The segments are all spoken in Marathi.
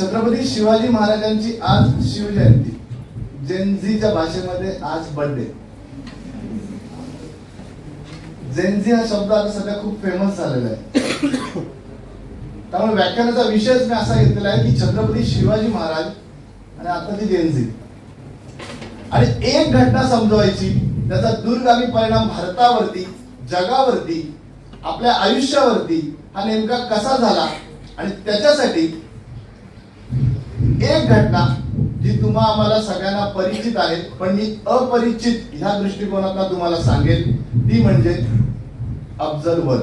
छत्रपती शिवाजी महाराजांची आज शिवजयंती, जेनझीच्या भाषेमध्ये आज बर्थडे. जेनझी हा शब्द आता सध्या खूप फेमस झालेला आहे. त्यामुळे व्याख्यानाचा विषयच मी असा घेतलेला आहे की छत्रपती शिवाजी महाराज आणि आताची जेनझी. आणि एक घटना समजवायची, त्याचा दूरगामी परिणाम भारतावरती, जगावरती, आपल्या आयुष्यावरती हा नेमका कसा झाला, आणि त्याच्यासाठी एक घटना जी तुम्हा आम्हाला सगळ्यांना परिचित आहे, पण मी अपरिचित ह्या दृष्टिकोनातून तुम्हाला सांगेल, ती म्हणजे अफजल वध.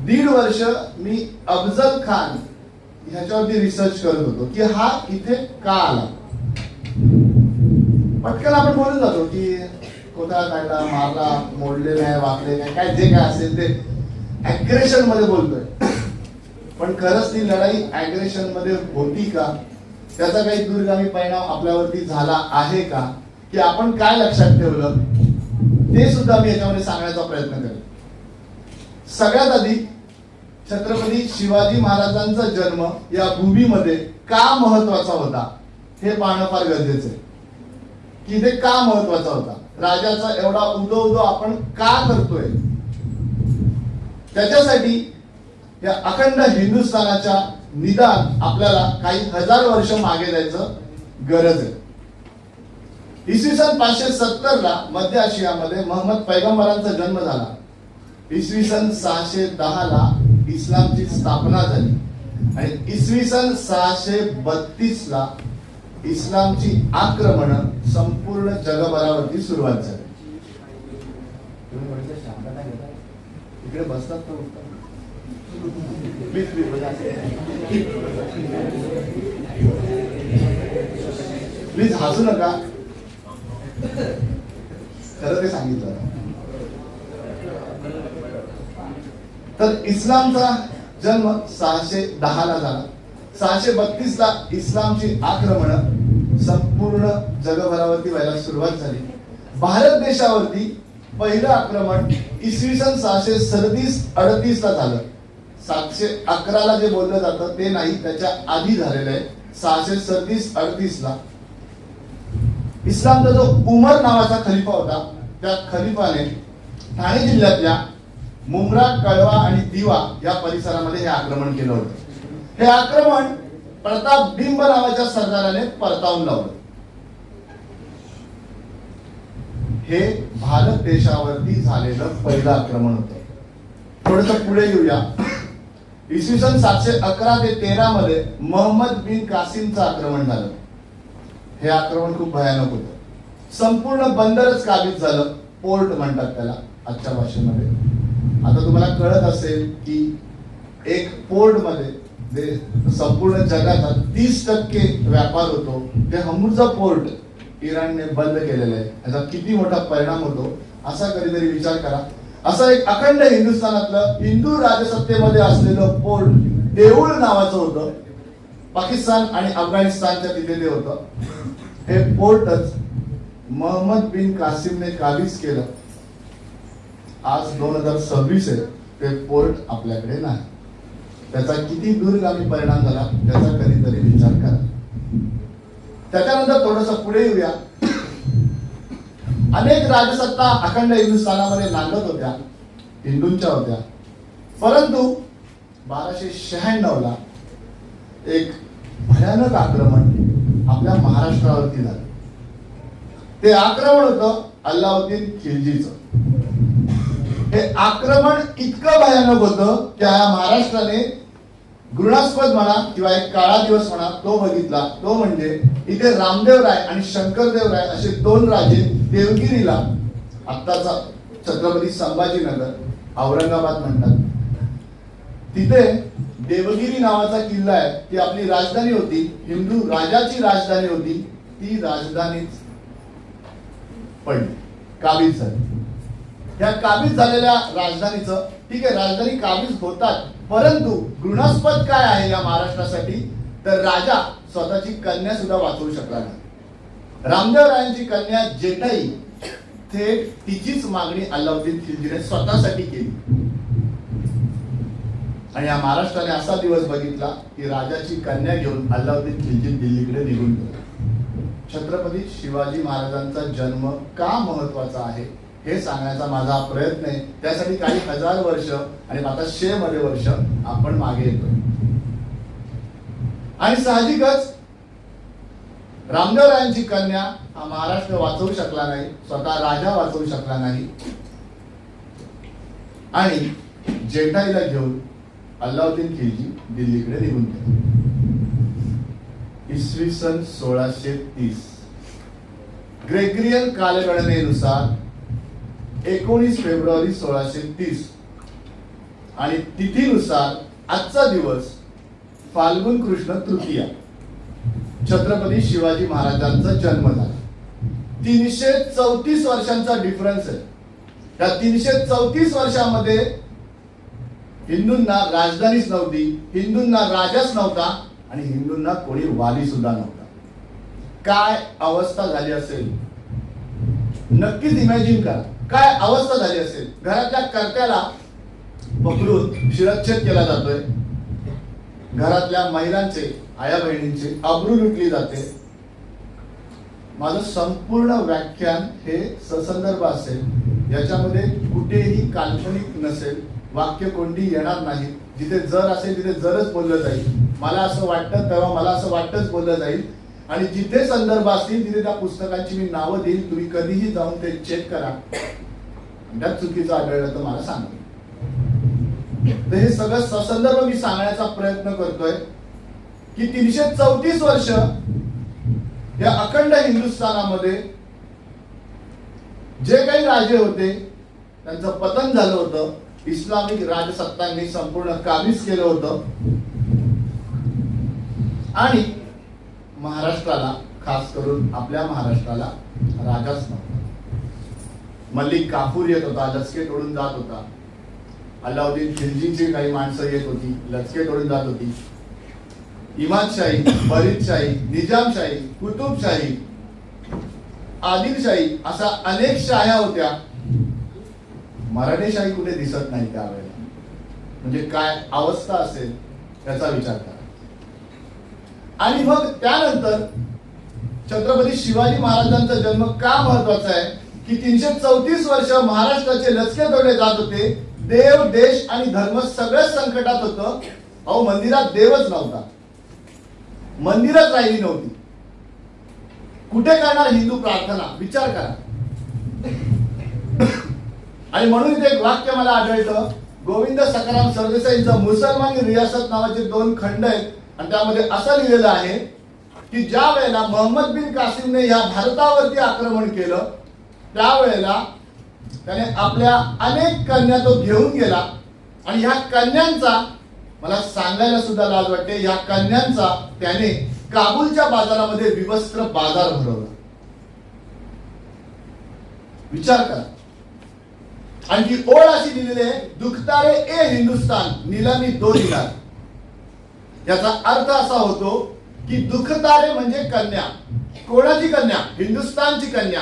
1.5 वर्ष मी अफजल खान ह्याच्यावरती रिसर्च करत होतो की हा इथे का आला. पटकन आपण बोलून जातो की कोणता काढला, मारला, मोडले नाही, वाकले नाही, काय जे काय असेल ते अग्रेशन मध्ये बोलतोय. पण खरंच ती लढाई अग्रेशन मध्ये होती का, त्याचा काही दूरगामी परिणाम आपल्यावरती झाला आहे का, की आपण काय लक्षात ठेवलं, ते सुद्धा मी याच्यामध्ये सांगण्याचा प्रयत्न करेन. सगळ्यात आधी छत्रपती शिवाजी महाराजांचा जन्म या भूमीमध्ये का महत्वाचा होता हे पाहणं फार गरजेचं आहे. की ते का महत्वाचा होता, राजाचा एवढा उदो आपण का करतोय, त्याच्यासाठी या अखंड हिंदुस्थानाच्या निदान आपल्याला काही 1000 वर्ष मागे जायचं गरज आहे. इसवी सन 570 ला मध्य आशियामध्ये महम्मद पैगंबरांचा जन्म झाला. इसवी सन 610 ला इस्लामची स्थापना झाली आणि इसवी सन 632 ला इस्लामची आक्रमण संपूर्ण जगभरावरती सुरुवात झाली. इकडे बसतात तर उठतात. प्लीज हसू नका, खरं ते सांगितलं. तर इस्लामचा जन्म 610 ला झाला. 632 ला इस्लामची आक्रमण संपूर्ण जगभरावरती व्हायला सुरुवात झाली. भारत देशावरती पहिलं आक्रमण इसवी सन 637-38 ला झालं. 711 ला जे बोललं जातं ते नाही, त्याच्या आधी झालेलं आहे. 637-38 ला इस्लामचा जो उमर नावाचा खलिफा होता, त्या खलिफाने ठाणे जिल्ह्यातल्या मुंब्रा, कळवा आणि दिवा या परिसरामध्ये हे आक्रमण केलं होतं. हे आक्रमण प्रताप बिंब नावाच्या सरदाराने परतावून लावलं. हे भारत देशावरती झालेलं पहिलं आक्रमण होतं. थोडंसं पुढे येऊया. इसवी सन 711 ते 13 मध्ये मोहम्मद बिन कासिमचं आक्रमण झालं. हे आक्रमण खूप भयानक होतं. संपूर्ण बंदरच काबीज झालं. पोर्ट म्हणतात त्याला आजच्या भाषेमध्ये. आता तुम्हाला कळत असेल की एक पोर्ट मध्ये संपूर्ण जगाचा 30% व्यापार होतो. ते हमुर्जा पोर्ट इराणने बंद केलेलं आहे. याचा किती मोठा परिणाम होतो असा कधीतरी विचार करा. असं एक अखंड हिंदुस्थानातलं हिंदू राजसत्तेमध्ये असलेलं पोर्ट देऊळ नावाचं होतं. पाकिस्तान आणि अफगाणिस्तानच्या तिथे ते होतं. हे पोर्टच मोहम्मद बिन कासिमने काबीज केलं. आज 2026 आहे, ते पोर्ट आपल्याकडे नाही. त्याचा किती दूरगामी परिणाम झाला त्याचा कधीतरी विचार करा. त्याच्यानंतर थोडस पुढे येऊया. अनेक राजसत्ता अखंड हिंदुस्थानामध्ये नांदत होत्या, हिंदूंच्या होत्या. परंतु 1296 ला एक भयानक आक्रमण आपल्या महाराष्ट्रावरती झालं. ते आक्रमण होतं अल्लाउद्दीन खिलजीचं. हे आक्रमण इतकं भयानक होतं की या महाराष्ट्राने घृणास्पद म्हणा किंवा एक काळा दिवस म्हणा तो बघितला. तो म्हणजे इथे रामदेवराय आणि शंकरदेवराय असे 2 राजे देवगिरीला, आत्ताचा छत्रपती संभाजीनगर, औरंगाबाद म्हणतात, तिथे देवगिरी नावाचा किल्ला आहे. ती आपली राजधानी होती, हिंदू राजाची राजधानी होती. ती राजधानीच पडली, काबीज झाली. या काबीज झालेल्या राजधानीचं, ठीक आहे, राजधानी काबीज होतात, परंतु घृणास्पद काय आहे या महाराष्ट्रासाठी, तर राजा स्वतःची कन्या सुद्धा वाचवू शकला नाही. रामदेवरायांची कन्या जेठाई थेट तिचीच मागणी अल्लाउद्दीन खिलजीने स्वतःसाठी केली. आणि या महाराष्ट्राने असा दिवस बघितला की राजाची कन्या घेऊन अल्लाउद्दीन खिलजी दिल्लीकडे निघून गेले. छत्रपती शिवाजी महाराजांचा जन्म का महत्वाचा आहे हे सांगण्याचा माझा प्रयत्न आहे. त्यासाठी काही हजार वर्ष आणि आता 100 मध्ये वर्ष आपण मागे येतो. आणि साहजिकच रामदेवरायांची कन्या हा महाराष्ट्र वाचवू शकला नाही, स्वतः राजा वाचवू शकला नाही आणि जेठाईला घेऊन अल्लाउद्दीन खिलजी दिल्लीकडे निघून गेले. इसवी सन 1630 ग्रेगरियन कालगणनेनुसार 19 फेब्रुवारी 1630 आणि तिथीनुसार आजचा दिवस फाल्गुन कृष्ण तृतीया छत्रपती शिवाजी महाराजांचा जन्म झाला. 334 वर्षांचा डिफरन्स आहे. त्या 334 वर्षामध्ये हिंदूंना राजधानीच नव्हती, हिंदूंना राजाच नव्हता आणि हिंदूंना कोणी वाली सुद्धा नव्हता. काय अवस्था झाली असेल नक्कीच इमॅजिन करा. काय अवस्था झाली असेल. घरातल्या कर्त्याला पकडून शिरच्छेद केला जातोय. घरातल्या महिलांचे, आया बहिणींचे अब्रू लुटली जाते. माझं संपूर्ण व्याख्यान हे ससंदर्भ असेल, याच्यामध्ये कुठेही काल्पनिक नसेल, वाक्य कोणती येणार नाही. जिथे जर असेल तिथे जरच बोललं जाईल. मला असं वाटतं तेव्हा मला असं वाटतच बोललं जाईल. आणि जिथे संदर्भ असतील तिथे त्या पुस्तकांची मी नावं देईल. तुम्ही कधीही जाऊन ते चेक करा. त्यात चुकीचं आढळलं तर मला सांगा. तर हे सगळं ससंदर्भ मी सांगण्याचा प्रयत्न करतोय की 334 वर्ष या अखंड हिंदुस्थानामध्ये जे काही राजे होते त्यांचं पतन झालं होतं. इस्लामिक राजसत्तांनी संपूर्ण काबीज केलं होतं आणि महाराष्ट्राला, खास करून आपल्या महाराष्ट्राला राजाच नव्हता. मल्लिक काफूर येत होता, लचके तोडून जात होता. अल्लाउद्दीन खिलजीची काही माणसं येत होती, लचके तोडून जात होती. इमादशाही, फरीदशाही, निजामशाही, कुतुबशाही, आदिलशाही असा अनेक शाह्या होत्या. मराठेशाही कुठे दिसत नाही त्यावेळेला. म्हणजे काय अवस्था असेल याचा विचार करा. आणि मग त्यानंतर छत्रपती शिवाजी महाराजांचा जन्म का महत्वाचा आहे की 334 वर्ष महाराष्ट्राचे लचके तोडले जात होते. देव, देश आणि धर्म सगळंच संकटात होतं. अहो, मंदिरात देवच नव्हता, मंदिरच राहिली नव्हती. कुठे करणार हिंदू प्रार्थना? विचार करा. आणि म्हणून इथे एक वाक्य मला आढळतं. गोविंद सखाराम सरदेसाईंचं मुसलमान रियासत नावाचे 2 खंड आहेत आणि त्यामध्ये असं लिहिलेलं आहे की ज्या वेळेला मोहम्मद बिन कासिमने या भारतावरती आक्रमण केलं त्यावेळेला त्याने आपल्या अनेक कन्या तो घेऊन गेला आणि ह्या कन्यांचा, मला सांगायला सुद्धा लाज वाटते, या कन्यांचा त्याने काबूलच्या बाजारामध्ये विवस्त्र बाजार भरवला. विचार करा. आणि ती ओळ अशी दिलेली आहे, दुखतारे ए हिंदुस्तान निलामी 2 दिनार. याचा अर्थ असा होतो की दुखतारे म्हणजे कन्या. कोणाची कन्या? हिंदुस्तानची कन्या.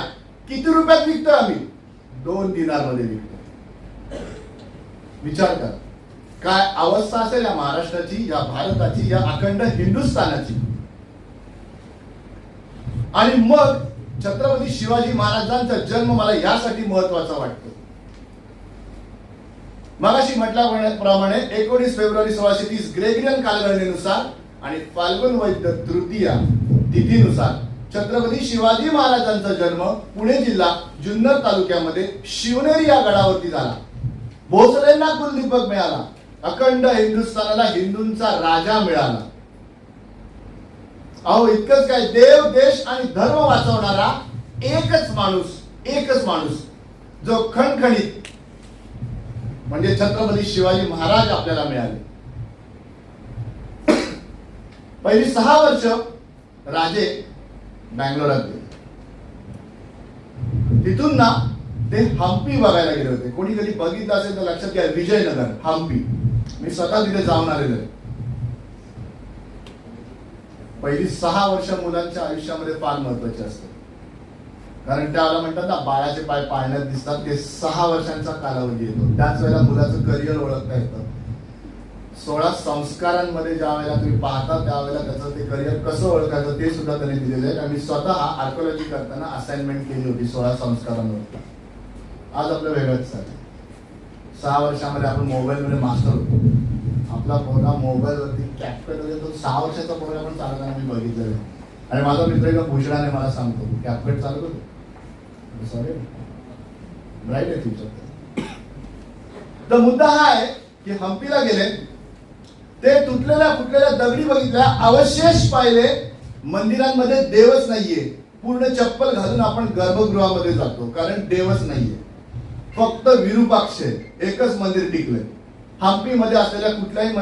किती रुपयात विकतो आम्ही? 2 दिनार मध्ये विकतो. विचार करा काय अवस्था असेल या महाराष्ट्राची, या भारताची, या अखंड हिंदुस्थानाची. आणि मग छत्रपती शिवाजी महाराजांचा जन्म मला यासाठी महत्वाचा वाटतो. मगाशी म्हटल्याप्रमाणे 19 फेब्रुवारी 1630 ग्रेगरियन कालगणनेनुसार आणि फाल्गुन वैद्य तृतीया तिथीनुसार छत्रपती शिवाजी महाराजांचा जन्म पुणे जिल्हा जुन्नर तालुक्यामध्ये शिवनेरी या गडावरती झाला. भोसलेंना कुलदीपक मिळाला. अखंड हिंदुस्थानाला हिंदूंचा राजा मिळाला. अहो, इतकंच काय, देव, देश आणि धर्म वाचवणारा एकच माणूस जो खणखणीत म्हणजे छत्रपती शिवाजी महाराज आपल्याला मिळाले. पहिली 6 वर्ष राजे बँगलोरात गेले. तिथून ना ते हम्पी बघायला गेले होते. कोणी कधी बघितलं असेल तर लक्षात घ्या, विजयनगर, हम्पी. मी स्वतः तिथे जाऊन आलेलो आहे. पहिली 6 वर्ष मुलांच्या आयुष्यामध्ये फार महत्वाची असतात. कारण त्याला म्हणतात ना, बाळाचे पाय पाळण्यात दिसतात. ते 6 वर्षांचा कालावधी येतो. त्याच वेळेला मुलाचं करिअर ओळखता येतं. 16 संस्कारांमध्ये ज्या वेळेला तुम्ही पाहता त्यावेळेला त्याचं ते करिअर कसं ओळखायचं ते सुद्धा त्यांनी दिलेलं आहे. आणि मी स्वतः आर्किओलॉजी करताना असाइनमेंट केली होती 16 संस्कारांवर. आज आपलं वेगळंच झालं. 6 वर्षामध्ये आपण मोबाईलमध्ये मास्टर होतो. आपला पोरगा मोबाईलवरती कॅप्कट वगैरे तो 6 वर्षाचा पोरगा पण चालवताना मी बघितलेलं आहे. आणि माझा मित्र एका भूषणाने मला सांगतो कॅप्कट चालवत होतो. सॉरी ब्राईट आहे फ्युचर. तर मुद्दा हा आहे की हम्पीला गेले, ते तुटलेल्या फुटलेल्या दगडी बघितल्या, अवशेष पाहिले, मंदिरांमध्ये देवच नाहीये. पूर्ण चप्पल घालून आपण गर्भगृहामध्ये जातो कारण देवच नाहीये, फक्त विरूपाक्ष एकच मंदिर टिकलंय. हम्पीमध्ये असलेल्या कुठल्याही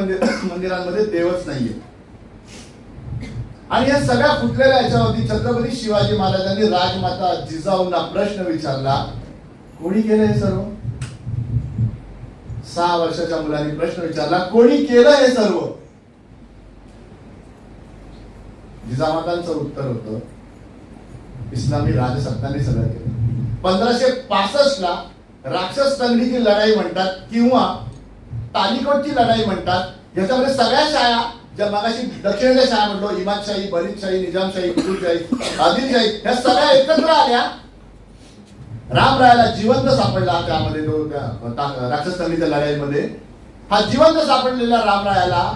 मंदिरांमध्ये देवच नाहीये. आणि या सगळ्या फुटलेल्या याच्यावरती छत्रपती शिवाजी महाराजांनी राजमाता जिजाऊंना प्रश्न विचारला, कोणी केलं हे सर्व? 6 वर्षाच्या मुलांनी प्रश्न विचारला, कोणी केलं हे सर्व? जिजामातांचं उत्तर होतं, इस्लामी राजसत्तांनी सगळं केलं. 1565 ला राक्षस तंगडीची लढाई म्हणतात किंवा तालिकोटची लढाई म्हणतात. याच्यामध्ये सगळ्या शाळा ज्या मागाशी दक्षिणेच्या शाळा म्हटलो, इमादशाही, बरीदशाही, निजामशाही, कुतुबशाही, आदिलशाही, ह्या सगळ्या एकत्र आल्या. रामरायाला जिवंत सापडला त्यामध्ये, तो राक्षस तंगडीच्या लढाईमध्ये. हा जिवंत सापडलेला रामरायाला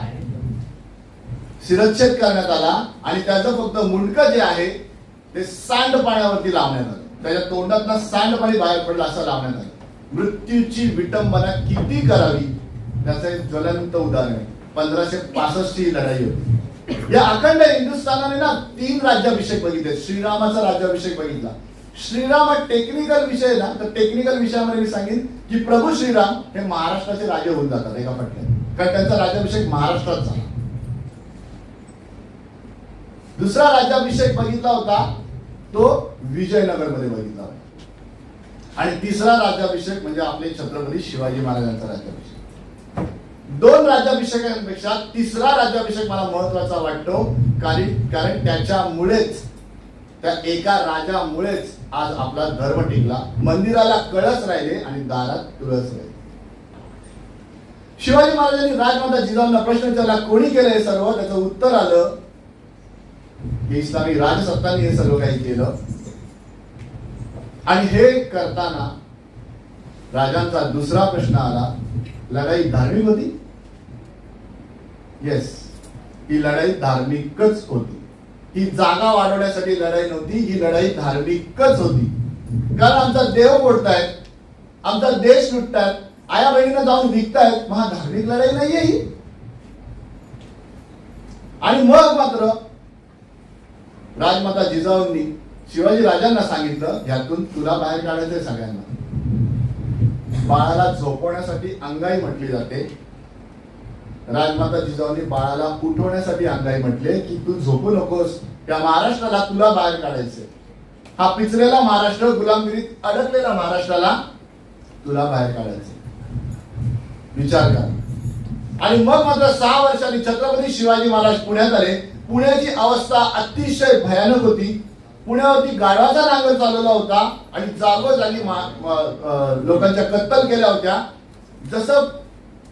शिरच्छेद करण्यात आला आणि त्याचं फक्त मुंडकं जे आहे ते सांडपाण्यावरती लावण्यात आलं. त्याच्या तोंडातनं सांडपाणी बाहेर पडलं असं लावण्यात आलं. मृत्यूची विटंबना किती करावी त्याचं एक ज्वलंत उदाहरण आहे. 1565 ची लढाई होती. या अखंड हिंदुस्थानाने ना 3 राज्याभिषेक बघितले. श्रीरामाचा राज्याभिषेक बघितला. श्रीराम हा टेक्निकल विषय ना, तर टेक्निकल विषयामध्ये मी सांगेन की प्रभू श्रीराम हे महाराष्ट्राचे राजे होऊन जातात एका फटक्यात, कारण त्यांचा राज्याभिषेक महाराष्ट्रात झाला. दुसरा राज्याभिषेक बघितला होता तो विजयनगर मध्ये बघितला होता. आणि तिसरा राज्याभिषेक म्हणजे आपले छत्रपती शिवाजी महाराजांचा राज्याभिषेक. 2 राज्याभिषेकांपेक्षा तिसरा राज्याभिषेक मला महत्वाचा वाटतो, कारण त्याच्यामुळेच, त्या एका राजामुळेच आज आपला धर्म टिकला. मंदिराला कळस राहिले आणि दारात तुळस राहिले. शिवाजी महाराजांनी राजमाता जिजाऊंना प्रश्न विचारला, कोणी केलं हे सर्व? त्याचं उत्तर आलं की इस्लामी राजसत्तांनी हे सर्व काही केलं. आणि हे करताना राजांचा दुसरा प्रश्न आला, लढाई धार्मिक होती? येस, ही लढाई धार्मिकच होती. ही जागा वाढवण्यासाठी लढाई नव्हती, ही लढाई धार्मिकच होती. कारण आमचा देव फोडतायत, आमचा देश लुटतायत, आया बहिणींना जाऊन विकतायत, मग हा धार्मिक लढाई नाहीये ही. आणि मग मात्र राजमाता जिजाऊंनी शिवाजी राजांना सांगितलं, यातून तुला बाहेर काढायचंय सगळ्यांना. बाळाला झोपवण्यासाठी अंगाई म्हटली जाते. राजमाता जिजाऊंनी बाळाला उठवण्यासाठी अंगाई म्हटले की तू झोपू नकोस, त्या महाराष्ट्राला तुला बाहेर काढायचंय. हा पिचलेला महाराष्ट्र, गुलामगिरीत अडकलेला महाराष्ट्राला तुला बाहेर काढायचंय. विचार करा. आणि मग मात्र 6 वर्षांनी छत्रपती शिवाजी महाराज पुण्यात आले. पुण्याची अवस्था अतिशय भयानक होती. पुण्यावरती गाढवाचा नांगर चालवला होता आणि जागोजागी लोकांच्या कत्तल केल्या होत्या. जसं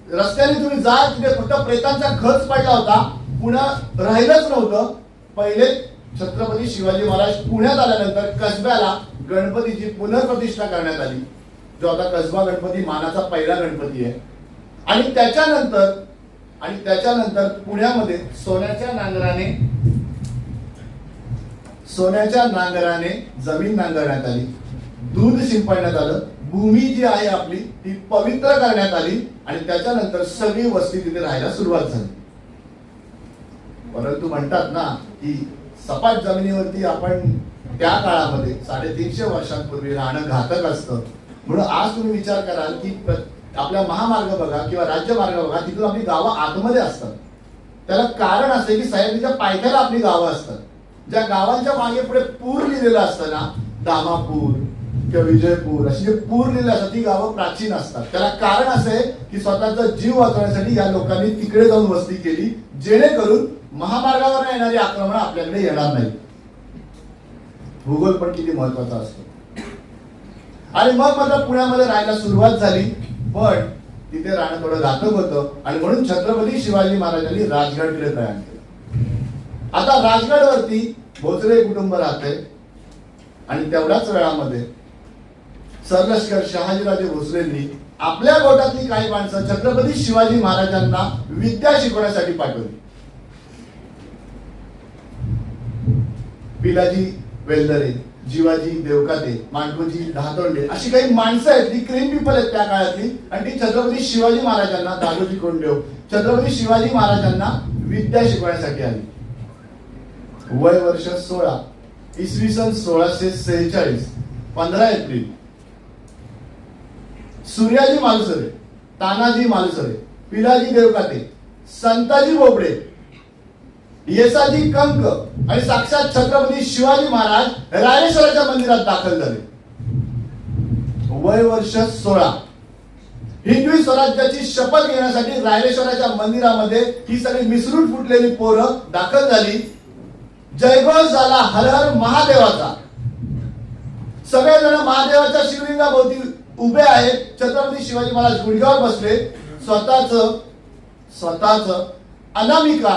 रस्त्याने तुम्ही जा तिथे फक्त प्रेतांचा खच पडला होता, पुन्हा राहिलंच नव्हतं. पहिले छत्रपती शिवाजी महाराज पुण्यात आल्यानंतर कसब्याला गणपतीची पुनर्प्रतिष्ठा करण्यात आली, जो आता कसबा गणपती मानाचा पहिला गणपती आहे. आणि त्याच्यानंतर पुण्यामध्ये सोन्याच्या नांगराने जमीन नांगरण्यात आली, दूध शिंपडण्यात आलं, भूमी जी आहे आपली ती पवित्र करण्यात आली आणि त्याच्यानंतर सगळी वस्ती तिथे राहायला सुरुवात झाली. परंतु म्हणतात ना की सपाट जमिनीवरती आपण त्या काळामध्ये 350 वर्षांपूर्वी राहणं घातक असतं. म्हणून आज तुम्ही विचार कराल की आपल्या महामार्ग बघा किंवा राज्यमार्ग बघा, तिथून आपली गावं आतमध्ये असतात. त्याला कारण असे की सह्याद्रीच्या पायथ्याला आपली गावं असतात. ज्या गावांच्या मागे पुढे पूर लिहिलेलं असतं ना, दामापूर किंवा विजयपूर अशी जे पूर लिहिलेलं असतात ती गावं प्राचीन असतात. त्याला कारण असे की स्वतःचा जीव वाचवण्यासाठी या लोकांनी तिकडे जाऊन वस्ती केली, जेणेकरून महामार्गावर येणारी आक्रमण आपल्याकडे येणार नाही. भूगोल पण किती महत्वाचा असतो. आणि मग मात्र पुण्यामध्ये राहायला सुरुवात झाली. पण तिथे राहणं थोडं घातक होतं आणि म्हणून छत्रपती शिवाजी महाराजांनी राजगडकडे प्रयाण केलं. आता राजगडवरती भोसले कुटुंब राहते आणि तेवढ्याच वेळामध्ये सरलष्कर शहाजीराजे भोसलेंनी आपल्या गोटातली काही माणसं छत्रपती शिवाजी महाराजांना विद्या शिकवण्यासाठी पाठवली. पिलाजी वेलदरे, जीवाजी देवकाते, मांडकोजी दहातोंडे अशी काही माणसं आहेत, ती क्रीम पीपल आहेत त्या काळातली, आणि ती छत्रपती शिवाजी महाराजांना, दादोजी कोंडदेव छत्रपती शिवाजी महाराजांना विद्या शिकवण्यासाठी आली. वय वर्ष 16, इसवी सन 1646, 15 एप्रिल सूर्याजी मालुसरे, तानाजी मालुसरे, पिलाजी देवकाते, संताजी बोबडे, येसाजी कंक आणि साक्षात छत्रपती शिवाजी महाराज रायरेश्वराच्या मंदिरात दाखल झाले. वय वर्ष 16, हिंदवी स्वराज्याची शपथ घेण्यासाठी रायरेश्वराच्या मंदिरामध्ये ही सगळी मिसळून फुटलेली पोरं दाखल झाली. जयघोष झाला हर हर महादेवाचा. सगळेजण महादेवाच्या शिवलिंगाभोवती उभे आहेत. छत्रपती शिवाजी महाराज गुडघ्यावर बसले. स्वतःच अनामिका,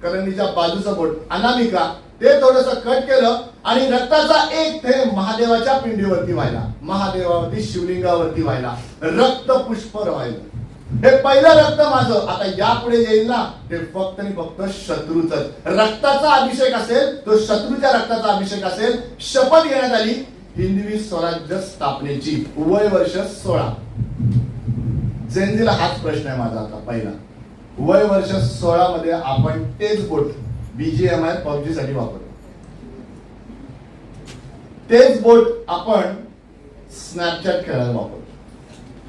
करंडीच्या बाजूचं बोट अनामिका, ते थोडस कट केलं आणि रक्ताचा एक थेंब महादेवाच्या पिंडीवरती व्हायला, महादेवावरती शिवलिंगावरती व्हायला, रक्त पुष्प व्हायला. हे पहिलं रक्त माझं. आता यापुढे येईल ना ते फक्त आणि फक्त शत्रूच. रक्ताचा अभिषेक असेल तो शत्रूच्या रक्ताचा अभिषेक असेल. शपथ घेण्यात आली हिंदवी स्वराज्य स्थापनेची. वय वर्ष 16. जेनजीला हाच प्रश्न आहे माझा आता पहिला. वय वर्ष 16 मध्ये आपण तेच बोट BGMI PUBG साठी वापरतो. तेच बोट आपण स्नॅपचॅट खेळायला वापरतो.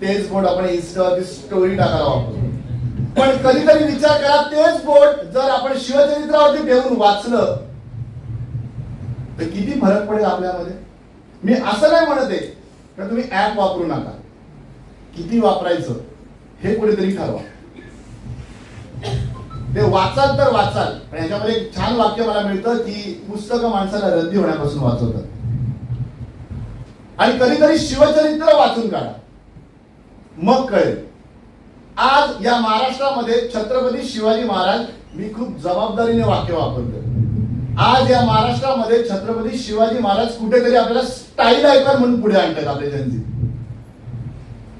तेच बोट आपण इन्स्टावरती स्टोरी टाकायला वापरतो. पण कधीतरी विचार करा, तेच बोट जर आपण शिवचरित्रावरती ठेवून वाचलं तर किती फरक पडेल आपल्यामध्ये. मी असं नाही म्हणत आहे तर तुम्ही ऍप वापरू नका, किती वापरायचं हे कुठेतरी ठरवा. ते वाचाल तर वाचाल, पण याच्यामध्ये एक छान वाक्य मला मिळतं की पुस्तकं माणसाला रद्दी होण्यापासून वाचवतात. आणि कधीतरी शिवचरित्र वाचून काढा, मग कळेल. आज या महाराष्ट्रामध्ये छत्रपती शिवाजी महाराज, मी खूप जबाबदारीने वाक्य वापरतो, आज या महाराष्ट्रामध्ये छत्रपती शिवाजी महाराज कुठेतरी आपल्याला स्टाईल आयकॉन म्हणून पुढे आणतात आपल्या जनतेत.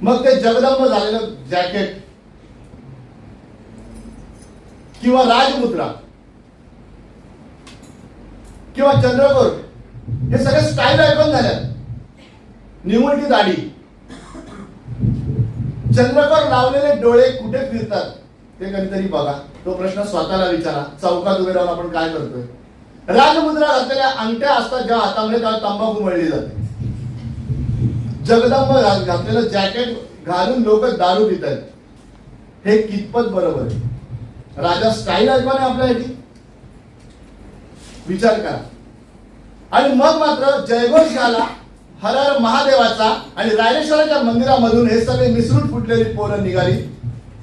मग ते जगदंब झालेलं जॅकेट किंवा राजमुद्रा किंवा चंद्रकोर, हे सगळे स्टाईल आयकॉन झाल्यात. निमुळती दाढी, चंद्रकोर लावलेले डोळे कुठे फिरतात ते कधीतरी बघा. तो प्रश्न स्वतःला विचारा. चौकात उभे राहून आपण काय करतोय. राजमुद्रा घातलेल्या अंगठ्या असतात ज्या हातामध्ये, त्याला तंबाखू मळली जाते. जगदंब घातलेलं जॅकेट घालून लोक दारू पित आहेत. हे कितपत बरोबर आहे. राजा स्टाईल आयकॉन आहे आपल्यासाठी, विचार करा. आणि मग मात्र जयघोष झाला हर हर महादेवाचा आणि रायरेश्वराच्या मंदिरामधून हे सगळे मिसळून फुटलेली पोरं निघाली.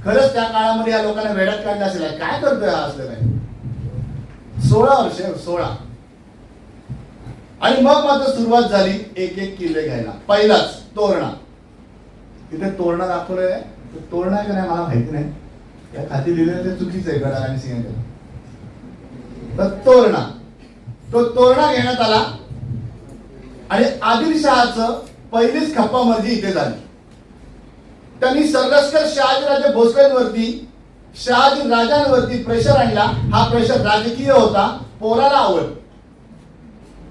खरंच त्या काळामध्ये या लोकांना वेड्यात काढलं असेल. काय करतोय हा असलं काय. 16 वर्ष 16. आणि मग मात्र सुरुवात झाली एक एक किल्ले घ्यायला. पहिलाच तोरणा. तिथे तोरणा दाखवलंय, तोरणा आहे का नाही मला माहिती नाही, या खाती लिहिलेलं ते चुकीचं आहे. गडाला आणि सिंहाच्या तर तोरणा, तो तोरणा घेण्यात आला आणि आदिलशहाचं पहिलीच खप्पामर्जी इथे झाली. त्यांनी सरलष्कर शहाजीराजे भोसलेंवरती, शहाजी राजांवरती प्रेशर आणला. हा प्रेशर राजकीय होता, पोराला आवड.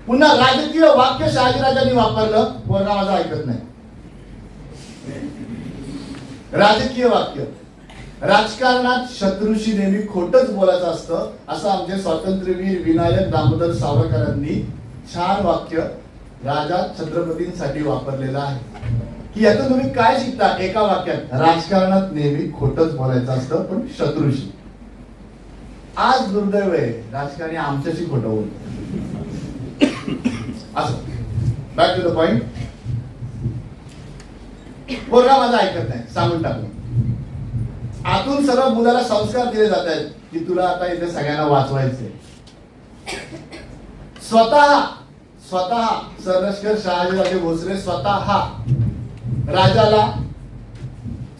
पुन्हा राजकीय वाक्य शहाजीराजांनी वापरलं, पोरगा माझा ऐकत नाही. राजकीय वाक्य. राजकारणात शत्रूशी नेहमी खोटच बोलायचं असतं, असं आमचे स्वातंत्र्यवीर विनायक दामोदर सावरकरांनी छान वाक्य राजा छत्रपतींसाठी वापरलेलं आहे. की यातून तुम्ही काय शिकता. एका वाक्यात, राजकारणात नेहमी खोटच बोलायचं असतं पण शत्रूशी. आज दुर्दैव आहे, राजकारणी आमच्याशी खोटं बोलतो. असं बॅक टू द पॉइंट. पोरगा माझा ऐकत नाही, सांगून टाकलं. आतून सर्व मुलाला संस्कार दिले जात आहेत की तुला आता इथे सगळ्यांना वाचवायचे. स्वतः सरलष्कर शहाजीराजे भोसले स्वतः राजाला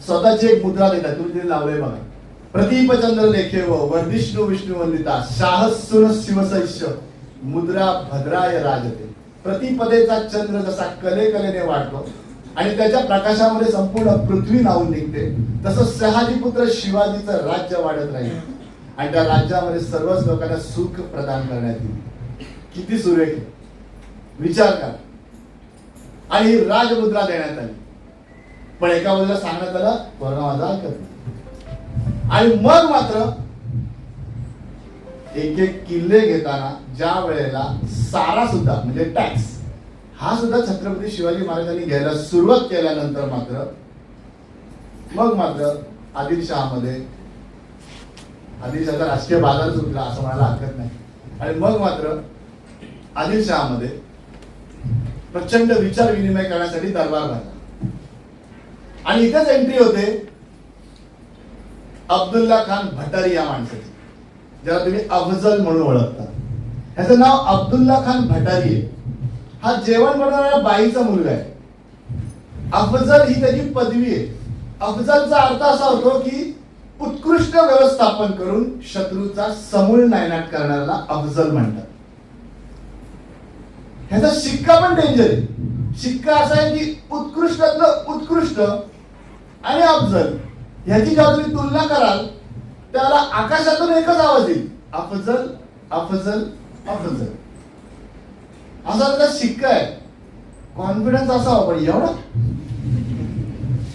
स्वतःची एक मुद्रा देतात, तुम्ही तिथे लावलंय बघा. प्रदीपचंद्र लेखे व वर्धिष्णू विष्णू वंदिता साहसून शिवसैश्य मुद्रा भद्राय राजते. प्रतिपदेचा चंद्र जसा कले कलेने वाढतो आणि त्याच्या प्रकाशामध्ये संपूर्ण पृथ्वी नावून निघते, तसं शहाजीपुत्र शिवाजीचं राज्य वाढत राहील आणि त्या राज्यामध्ये सर्वच लोकांना सुख प्रदान करण्यात येईल. किती सुरेख विचार करा. आणि ही राजमुद्रा देण्यात आली. पण एका बाजूला सांगण्यात आलं कोरोना माझा ऐकत नाही. आणि मग मात्र एक एक किल्ले घेताना ज्या वेळेला सारा सुद्धा म्हणजे टॅक्स हा सुद्धा छत्रपती शिवाजी महाराजांनी घ्यायला सुरुवात केल्यानंतर मात्र आदिलशहामध्ये आदिलशहाचा राजकीय बाजार सुटला असं म्हणायला हरकत नाही. आणि मग मात्र आदिलशहामध्ये प्रचंड विचार विनिमय करण्यासाठी दरबार भरला. आणि इथेच एंट्री होते अब्दुल्ला खान भटारी या माणसाची, ज्याला तुम्ही अफजल म्हणून ओळखता. ह्याचं नाव अब्दुल्ला खान भटारी आहे. हा जेवण बनवणाऱ्या बाईचा मुलगा आहे. अफजल ही त्याची पदवी आहे. अफजलचा अर्थ असा होतो की उत्कृष्ट व्यवस्थापन करून शत्रूचा समूळ नायनाट करणाऱ्याला अफजल म्हणतात. ह्याचा शिक्का पण डेंजर आहे. शिक्का असा आहे की उत्कृष्टातलं उत्कृष्ट आणि अफजल ह्याची जेव्हा तुम्ही तुलना कराल त्याला आकाशातून एकच आवाज येईल, अफजल अफजल अफजल असा त्याचा शिक्का आहे. कॉन्फिडन्स असावा, पण एवढा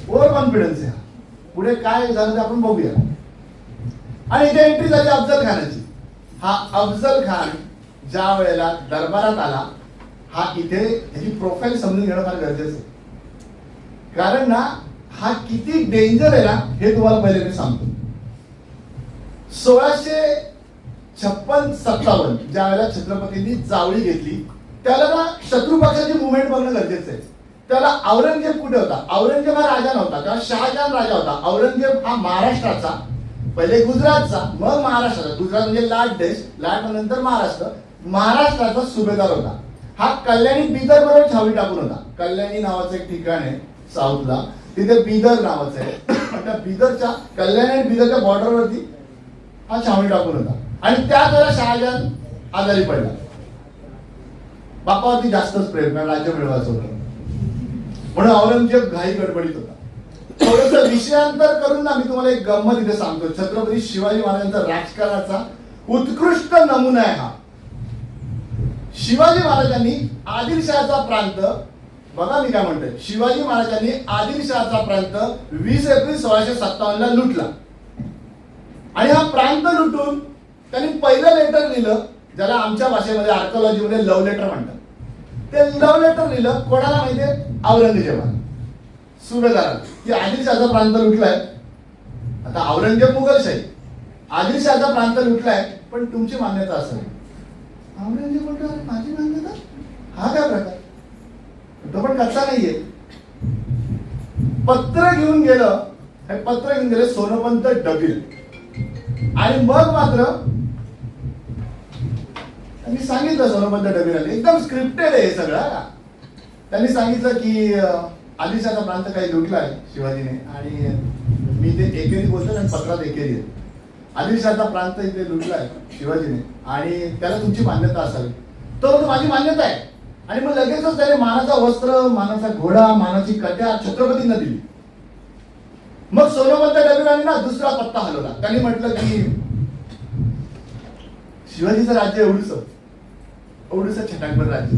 ओव्हर कॉन्फिडन्स आहे. पुढे काय झालं ते आपण बघूया. आणि इथे एंट्री झाली अफजल खानाची. हा अफजल खान ज्या वेळेला दरबारात आला, हा इथे त्याची प्रोफाईल समजून घेणं फार गरजेचं आहे. कारण ना हा किती डेंजर आहे ना हे तुम्हाला पहिले मी सांगतो. 1656-57 ज्या वेळेला छत्रपतींनी जावळी घेतली त्याला ना शत्रू पक्षाची मुवमेंट बघणं गरजेचं आहे. त्याला औरंगजेब कुठे होता? औरंगजेब हा राजा नव्हता, तेव्हा शहाजहान राजा होता. औरंगजेब हा महाराष्ट्राचा, पहिले गुजरातचा, मग महाराष्ट्राचा. गुजरात म्हणजे लाट देश, लाट नंतर महाराष्ट्र. महाराष्ट्राचा सुभेदार होता. हा कल्याणी बिदर बरोबर छावणी टाकून होता. कल्याणी नावाचं एक ठिकाण आहे साऊथला, तिथे बिदर नावाचं आहे. त्या बिदरच्या कल्याणी आणि बिदरच्या बॉर्डरवरती हा छावणी टाकून होता. आणि त्याच वेळेला शहाजहान आजारी पडला. बापावरती जास्तच प्रेम, कारण राज्य मिळवायचं होतं म्हणून औरंगजेब घाई गडबडीत होता. थोडंसं विषयांतर करून ना मी तुम्हाला एक गंमत इथे सांगतो. छत्रपती शिवाजी महाराजांचा राजकारणाचा उत्कृष्ट नमुना आहे हा. शिवाजी महाराजांनी आदिलशहाचा प्रांत, बघा मी काय म्हणतोय, शिवाजी महाराजांनी आदिलशहाचा प्रांत 20 एप्रिल 1657 ला लुटला. आणि हा प्रांत लुटून त्यांनी पहिलं लेटर लिहिलं, ज्याला आमच्या भाषेमध्ये आर्कोलॉजी मध्ये लव्ह लेटर म्हणतात. ते लव्ह लेटर लिहिलं कोणाला माहितीये? औरंगजेबाला, सुभेदाराला, की आदिलशहाचा प्रांत लुटलाय. आता औरंगजेब मुघलशाही, आदिलशहाचा प्रांत लुटलाय, पण तुमची मान्यता असेल. औरंगजेब म्हणतो माझी मान्यता, हा काय प्रकार? तो पण कच्चा नाहीये. पत्र घेऊन गेलं, हे पत्र घेऊन गेले सोनोपंत डबील. आणि मग मात्र त्यांनी सांगितलं, सोनोपंत डबीराने, एकदम स्क्रिप्टेड आहे हे सगळं. त्यांनी सांगितलं की आदिलशहाचा प्रांत काही लुटलाय शिवाजीने, आणि मी ते एकेरी बोलतो आणि पत्रात एकेरी आहे. आदिलशहाचा प्रांत इथे लुटलाय शिवाजीने आणि त्याला तुमची मान्यता असावी. तो माझी मान्यता आहे. आणि मग लगेचच त्याने मानाचा वस्त्र, मानाचा घोडा, मानाची कट्या छत्रपतींना दिली. मग सोनोपंत डबीराने ना दुसरा पत्ता हलवला. त्यांनी म्हटलं की शिवाजीचं राज्य एवढंसं छटाकभर राज्य,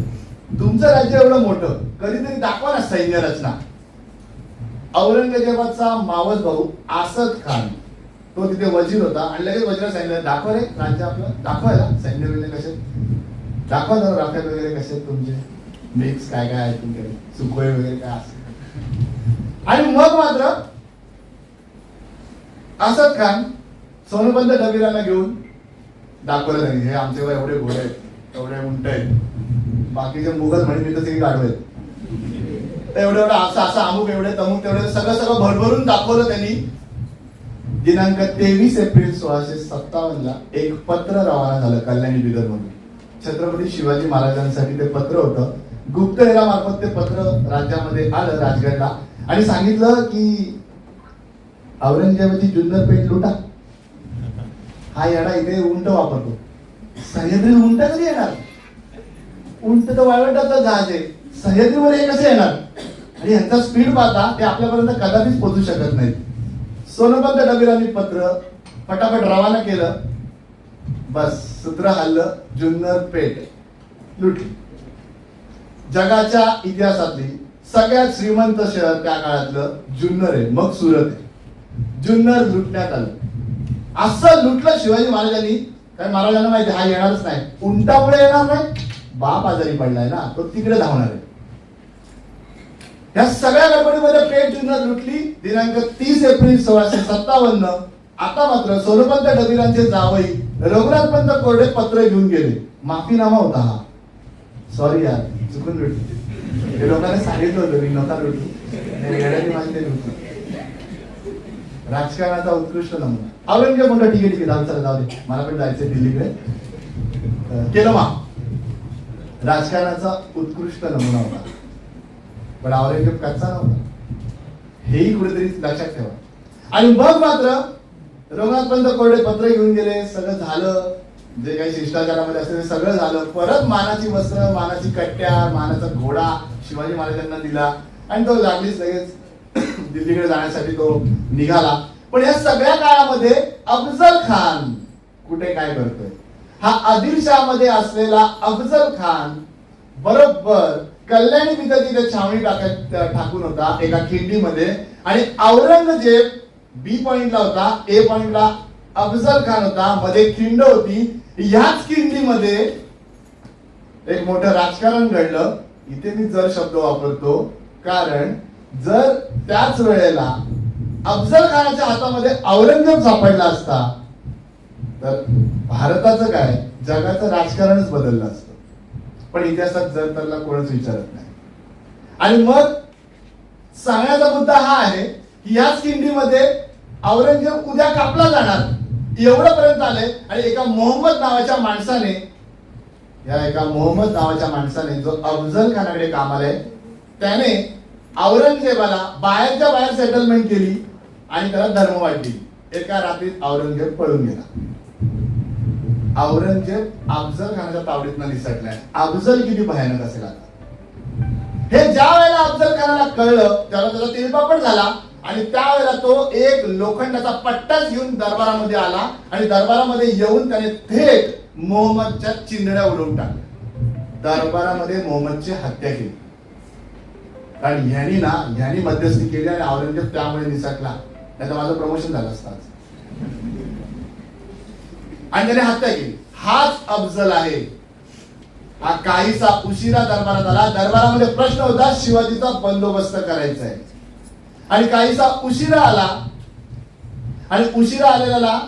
तुमचं राज्य एवढं मोठं, कधीतरी दाखवा ना सैन्य रचना. औरंगजेबाचा मावस भाऊ आसद खान, तो तिथे वजीर होता, आणि लगेच वजीर सांगितलं दाखवा रे राज्य आपलं, दाखवायला सैन्य वगैरे कसे, दाखवा ना राफेल वगैरे कसे तुमचे, मिक्स काय काय आहे तुमच्याकडे, सुखोई वगैरे काय असं. आणि मग मात्र आसद खान सोनोपंत डबीराला घेऊन दाखवलं त्यांनी, हे आमच्यावर एवढे घोडे आहेत, एवढे उंट आहेत, बाकीचे मुघल म्हणे मी तर सगळी गाढव आहेत, एवढं असं असं अमुक, एवढे तमुक, तेवढे सगळं भरभरून दाखवलं त्यांनी. दिनांक 23 एप्रिल 1657 ला एक पत्र रवाना झालं कल्याणी बिदर मधून. छत्रपती शिवाजी महाराजांसाठी ते पत्र होतं. गुप्तहेरा मार्फत ते पत्र राज्यामध्ये आलं, राजगडला, आणि सांगितलं की औरंगजेबाची जुन्नर पेठ लुटा. हा येडा इथे उंट वापरतो. सह्याद्री उंट कधी येणार? उंट तर वाळवंटाचा जहाज आहे, सह्याद्रीवर हे कसे येणार? आणि यांचा स्पीड पाहता ते आपल्यापर्यंत कदापिच पोहोचू शकत नाहीत. सोनोपंत डबीरांनी पत्र फटाफट रवाना केलं. बस सूत्र हल्लं, जुन्नर पेठ लुटली. जगाच्या इतिहासातली सगळ्यात श्रीमंत शहर त्या काळातलं जुन्नर आहे, मग सुरत आहे. जुन्नर लुटण्यात आलं. असं लुटलं शिवाजी महाराजांनी, कारण महाराजांना माहिती हा येणारच नाही, उंटामुळे येणार नाही, बाप आजारी पडलाय ना, तो तिकडे धावणार आहे. या सगळ्या गडबडीमध्ये पेठ जुन्नर लुटली. दिनांक 30 एप्रिल 1657. आता मात्र सोनोपंत डबीरांचे जावई रघुनाथपंत कोरडे पत्र घेऊन गेले. माफीनामा होता हा. सॉरी यार, चुकून लुटली. हे लोकांनी सांगितलं होतं मी नका लुटू, येण्याची माझी ते लुटली. राजकारणाचा उत्कृष्ट नमुना. औरंगजेब म्हणतो ठीक आहे जाऊ, चला जाऊ दे, मला पण जायचंय दिल्लीकडे. केलं मा. राजकारणाचा उत्कृष्ट नमुना होता, पण औरंगजेब कच्चा नव्हता, हेही कुठेतरी लक्षात ठेवा. आणि मग मात्र रघुनाथपंत कोरडे पत्र घेऊन गेले. सगळं झालं, जे काही शिष्टाचारामध्ये असते ते सगळं झालं. परत मानाची वस्त्र, मानाची कट्ट्या, मानाचा घोडा शिवाजी महाराजांना दिला आणि तो लागलीच लगेच दिल्लीकडे जाण्यासाठी तो निघाला. पण या सगळ्या काळामध्ये अफजल खान कुठे काय करतोय? हा आदिलशाह मध्ये असलेला अफजल खान बरोबर कल्याणी तिथे तिथे छावणी टाकून होता एका खिंडीमध्ये. आणि औरंगजेब बी पॉइंटला होता, ए पॉइंटला अफजल खान होता, मध्ये खिंड होती. ह्याच खिंडीमध्ये एक मोठं राजकारण घडलं. इथे मी जर शब्द वापरतो, कारण जर त्याच वेळेला अफजल खानाच्या हातामध्ये औरंगजेब सापडला असता तर भारताचं काय, जगाचं राजकारणच बदललं असतं. पण इतिहासात जर तरला कोणच विचारत नाही. आणि मग सांगण्याचा मुद्दा हा आहे की याच खिंडीमध्ये औरंगजेब उद्या कापला जाणार एवढं पर्यंत आले. आणि एका मोहम्मद नावाच्या माणसाने जो अफजल खानाकडे कामाला आहे, त्याने औरंगजेबाला बाहेरच्या बाहेर सेटलमेंट केली आणि त्याला धर्म वाटली. एका रात्रीत औरंगजेब पळून गेला. औरंगजेब अफजल खानाच्या तावडीतनं निसटलाय. अफजल किती भयानक असेल आता. हे ज्या वेळेला अफजल खानाला कळलं त्याला त्याचा तिळपापड झाला. आणि त्यावेळेला तो एक लोखंडाचा पट्टाच घेऊन दरबारामध्ये आला आणि दरबारामध्ये येऊन त्याने थेट मोहम्मदच्या चिंधड्या उडवून टाकल्या. दरबारामध्ये मोहम्मदची हत्या केली. कारण ह्यांनी मध्यस्थी केली आणि औरंगजेब त्यामुळे निसटला, त्याचं माझं प्रमोशन झालं असतं. आणि त्याने हत्या केली. हाच अफजल आहे. हा काहीसा उशिरा दरबारात आला. दरबारामध्ये प्रश्न होता शिवाजीचा बंदोबस्त करायचा आहे आणि काहीसा उशिरा आला. आणि उशिरा आलेला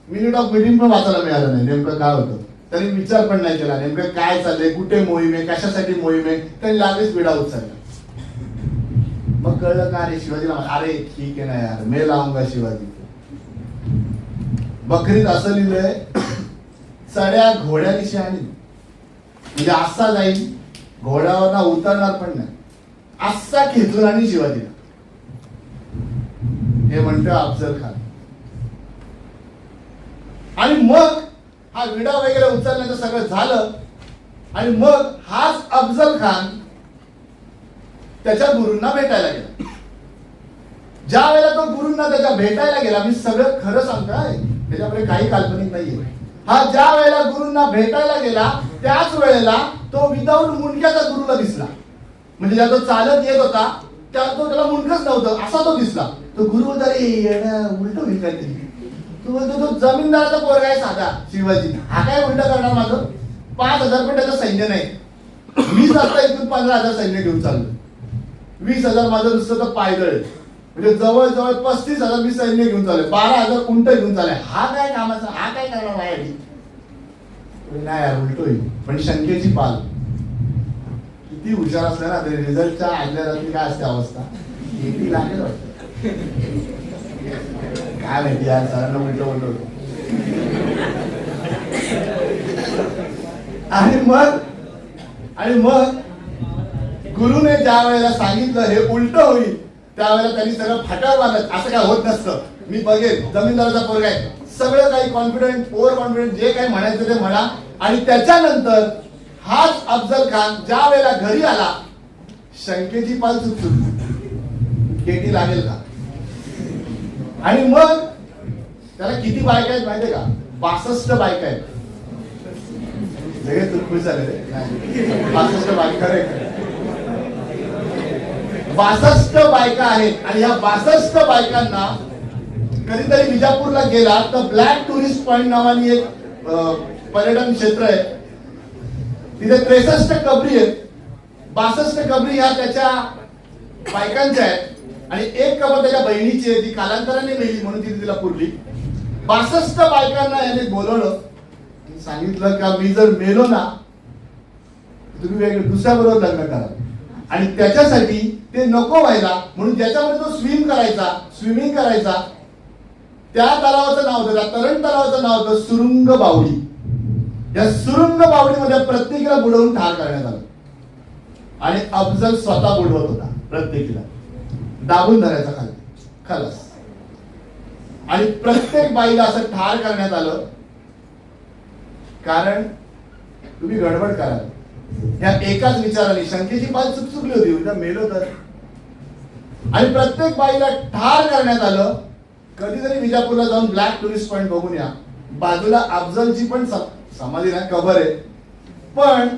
मिनिट ऑफ मीटिंग पण वाचायला मिळालं नाही नेमकं काय होतं. त्यांनी विचार पण नाही केला नेमकं काय चाललंय, कुठे मोहीम आहे, कशासाठी मोहीम आहे. त्यांनी लागलीच विडा उचलला. मग कळलं का अरे शिवाजीला, अरे ठीक आहे ना यार, मैं लावूंगा शिवाजी. बकरीत असं लिहिलंय, चढ्या घोड्यानिशी आणि म्हणजे असा जाईल, घोड्यावर ना उतरणार पण नाही, असा खेचून आणि शिवाजीला. हे म्हणतो अफजल खान. आणि मग हा विडा वगैरे उचलण्याचं सगळं झालं. आणि मग हाच अफजल खान त्याच्या गुरूंना भेटायला गेला. ज्या वेळेला तो गुरूंना त्याच्या भेटायला गेला, मी सगळं खरं सांगतोय, त्याच्यामध्ये काही काल्पनिक नाहीये. हा ज्या वेळेला गुरूंना भेटायला गेला त्याच वेळेला तो विदाऊट मुंडक्याचा गुरुला दिसला. म्हणजे ज्या तो चालत येत होता त्याला मुंडकच नव्हतं असा तो दिसला. तो गुरु बोलतो अरे उलट होईल काहीतरी. तो बोलतो तो जमीनदाराचा पोरगा आहे साधा शिवाजी, हा काय उलट करणार. माझं 5,000 पण त्याचं सैन्य नाही. 20,000 इथून 15,000 सैन्य घेऊन चाललो. 20,000 माझं नुसतं तर पायदळ, म्हणजे जवळजवळ 35,000 मी सैन्य घेऊन चालले, 12,000 उंट घेऊन चालले. हा काय कामाचा, हा काय करणार आहे. नाही यार उलट होईल. पण शंकेची पाल किती हुशार असल्या ना, ते रिझल्टच्या आदल्या रात्री काय असते अवस्था, किती लागेल वाटतं. काय माहिती यार, सरांना उलट बोललो. आणि मग गुरुने ज्या वेळेला सांगितलं हे उलट होईल त्यावेळेला त्यांनी सगळं फाट्यावर बांधलं. असं काय होत नसतं. मी बघेन, जमीनदाराचा पोरगा आहे, सगळं काही कॉन्फिडंट, ओव्हर कॉन्फिडंट, जे काही म्हणायचं ते म्हणा. आणि त्याच्यानंतर हाच अफजल खान ज्या वेळेला घरी आला, शंकेची पाल चुकचुकली, केटी लागेल का. आणि मग त्याला किती बायका आहेत माहितीये का? 62 बायका आहेत. लगेच खुश झाले रे. 62 बायका रे, 62 बायका आहेत. आणि ह्या 62 बायकांना कधीतरी विजापूरला गेला तर ब्लॅक टुरिस्ट पॉइंट नावाने एक पर्यटन क्षेत्र आहे, तिथे 63 कबरी आहेत. 62 कबरी ह्या त्याच्या बायकांच्या आहेत. आणि एक कबर त्याच्या बहिणीची आहे, ती कालांतराने मेली म्हणून तिथे तिला पुरली. 62 बायकांना याने बोलवलं, सांगितलं का मी जर मेलो ना, तुम्ही दुसऱ्या बरोबर लग्न करा. आणि त्याच्यासाठी ते नको व्हायला म्हणून ज्याच्यामध्ये तो स्विमिंग करायचा, त्या तलावाचं नाव होतं, त्या तरण तलावाचं नाव होतं सुरुंग बावडी. या सुरुंग बावडीमध्ये प्रत्येकीला बुडवून ठार करण्यात आलं. आणि अफजल स्वतः बुडवत होता, प्रत्येकीला दाबून धरायचा खाली, खलास. आणि प्रत्येक बाईला असं ठार करण्यात आलं, कारण तुम्ही गडबड कराल. ह्या एकाच विचाराने शंकेची पाल चुकचुकली होती, उद्या मेलो तर. आणि प्रत्येक बाईला ठार करण्यात आलं. कधीतरी विजापूरला जाऊन ब्लॅक टुरिस्ट पॉइंट बघून या, बाजूला अफजलची पण समाधी ना, कबर आहे, पण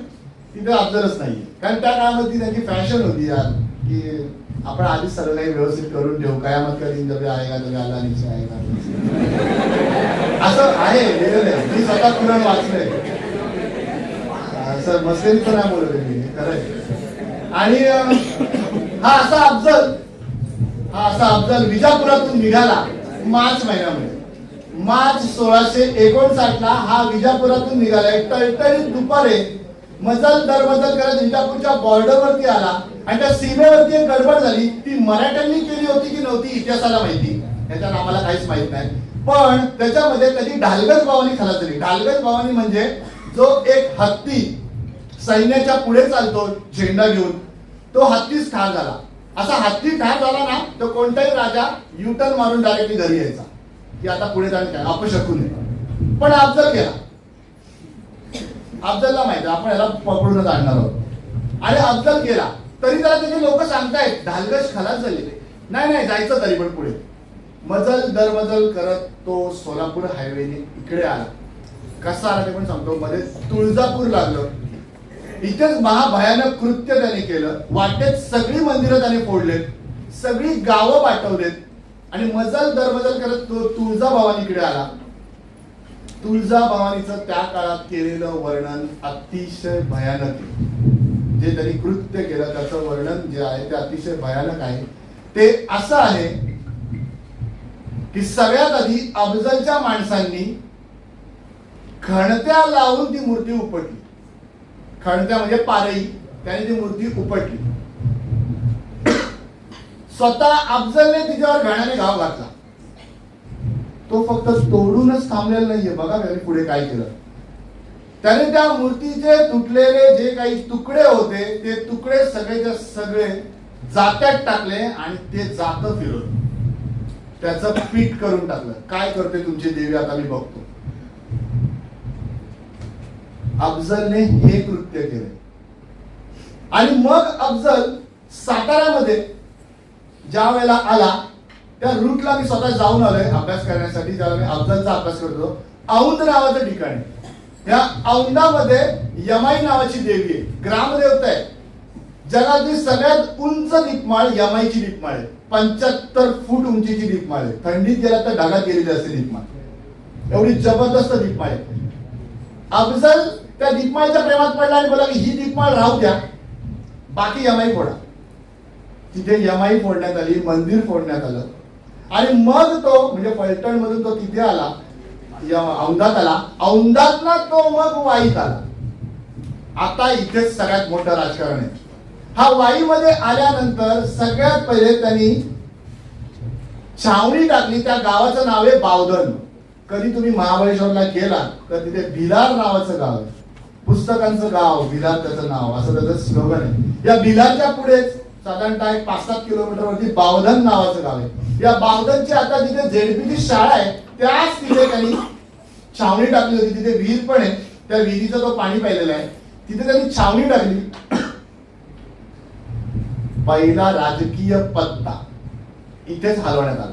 तिथे अफजलच नाहीये. कारण त्या काळामध्ये ती त्यांची फॅशन होती यार, की आपण आधीच सगळं काही व्यवस्थित करून ठेवू, कयामत का दिन जब आएगा तब अल्लाह नीचे आएगा, असं आहे लिहिलेलं आहे. मी स्वतः कुराण वाचलंय, असं मस्करी तर नाही बोलत मी, खरंय. आणि हा असा अफजल विजापुरातून निघाला मार्च महिन्यामध्ये. मार्च 1659 ला हा विजापुरातून निघाला. एक टळटळीत दुपारे मजल दरमजल करत विजापूरच्या बॉर्डरवरती आला. आणि त्या सीमेवरती एक गडबड झाली, ती मराठ्यांनी केली होती की नव्हती इतिहासाला माहिती, याच्या आम्हाला काहीच माहित नाही. पण त्याच्यामध्ये कधी ढालगज भावानी खलास झाली. ढालगज भावानी म्हणजे जो एक हत्ती सैन्याच्या पुढे चालतो झेंडा घेऊन, तो हत्तीच ठार झाला. असा हत्ती ठार झाला ना, तर कोणताही राजा युटर्न मारून डायरेक्टली घरी यायचा, की आता पुढे जाणं काय अपशकून आहे. पण अफजल गेला. अफजलला माहिती आपण याला पकडूनच आणणार आहोत. आणि अफजल गेला तरी त्याला त्याचे लोक सांगतायत ढालगज खलास झाले. नाही जायचं तरी पण पुढे. मजल दरमजल करत तो सोलापूर हायवेने इकडे आला. कसा आला ते पण सांगतो. मध्ये तुळजापूर लागलं, इथेच महाभयानक कृत्य त्याने केलं. वाटेत सगळी मंदिरं त्याने फोडलेत, सगळी गावं पाठवलेत. आणि मजल दरमजल करत तो तुळजाभवानीकडे आला. तुळजाभवानीचं त्या काळात केलेलं वर्णन अतिशय भयानक आहे. जे त्यांनी कृत्य केलं त्याचं वर्णन जे आहे ते अतिशय भयानक आहे. ते असं आहे की सगळ्यात आधी अफजलच्या माणसांनी खणत्या लावून ती मूर्ती उपटली. खणत्या म्हणजे पारई, त्याने ती मूर्ती उपटली. स्वतः अफजलने तिच्यावर घाण्याने घाव घातला. तो फक्त तोडूनच थांबलेला नाहीये. बघा त्याने पुढे काय केलं. त्याने त्या मूर्तीचे तुटलेले जे काही तुकडे होते ते तुकडे सगळेच्या सगळे जात्यात टाकले आणि ते जातं फिरवलं, त्याचं पीठ करून टाकलं. काय करते तुमची देवी आता मी बघतो. अफजलने हे कृत्य केले. आणि मग अफजल साताऱ्यामध्ये ज्या वेळेला आला, त्या रूटला मी स्वतः जाऊन आलोय अभ्यास करण्यासाठी. ज्यावेळेला मी अफजलचा अभ्यास करतो, औंध नावाचं ठिकाण आहे. या औंधामध्ये यमाई नावाची देवी आहे, ग्रामदेवता आहे. जगातली सगळ्यात उंच दीपमाळ यमाईची दीपमाळ आहे. 75 फूट उंचीची दीपमाळ आहे. थंडीत गेला तर ढगात गेलेली असते दीपमाळ, एवढी जबरदस्त दीपमाळ आहे. अफजल त्या दीपमाळच्या प्रेमात पडला आणि बोला की ही दीपमाळ राहू द्या, बाकी यमाई फोडा. तिथे यमाई फोडण्यात आली, मंदिर फोडण्यात आलं. आणि मग तो म्हणजे फलटण मधून तो तिथे आला, औंधात आला. औंधातला तो मग वाईत आला. आता इथेच सगळ्यात मोठं राजकारण आहे. हा वाईमध्ये आल्यानंतर सगळ्यात पहिले त्यांनी छावणी टाकली. त्या गावाचं नाव आहे बावधन. कधी तुम्ही महाबळेश्वरला गेला तर तिथे भिलार नावाचं गाव आहे, पुस्तकांचं गाव, भिलार त्याचं नाव, असं त्याचं स्लोगन आहे. या भिलारच्या पुढेच साधारणतः 5-7 किलोमीटर वरती बावधन नावाचं गाव आहे. या बावधनची आता तिथे झेडपीची शाळा आहे, त्याच तिथे त्यांनी छावणी टाकली होती. तिथे विहीर पण आहे, त्या विहिरीचा तो पाणी पाहिलेला आहे, तिथे त्यांनी छावणी टाकली. पहिला राजकीय पत्ता इथेच हलवण्यात आला.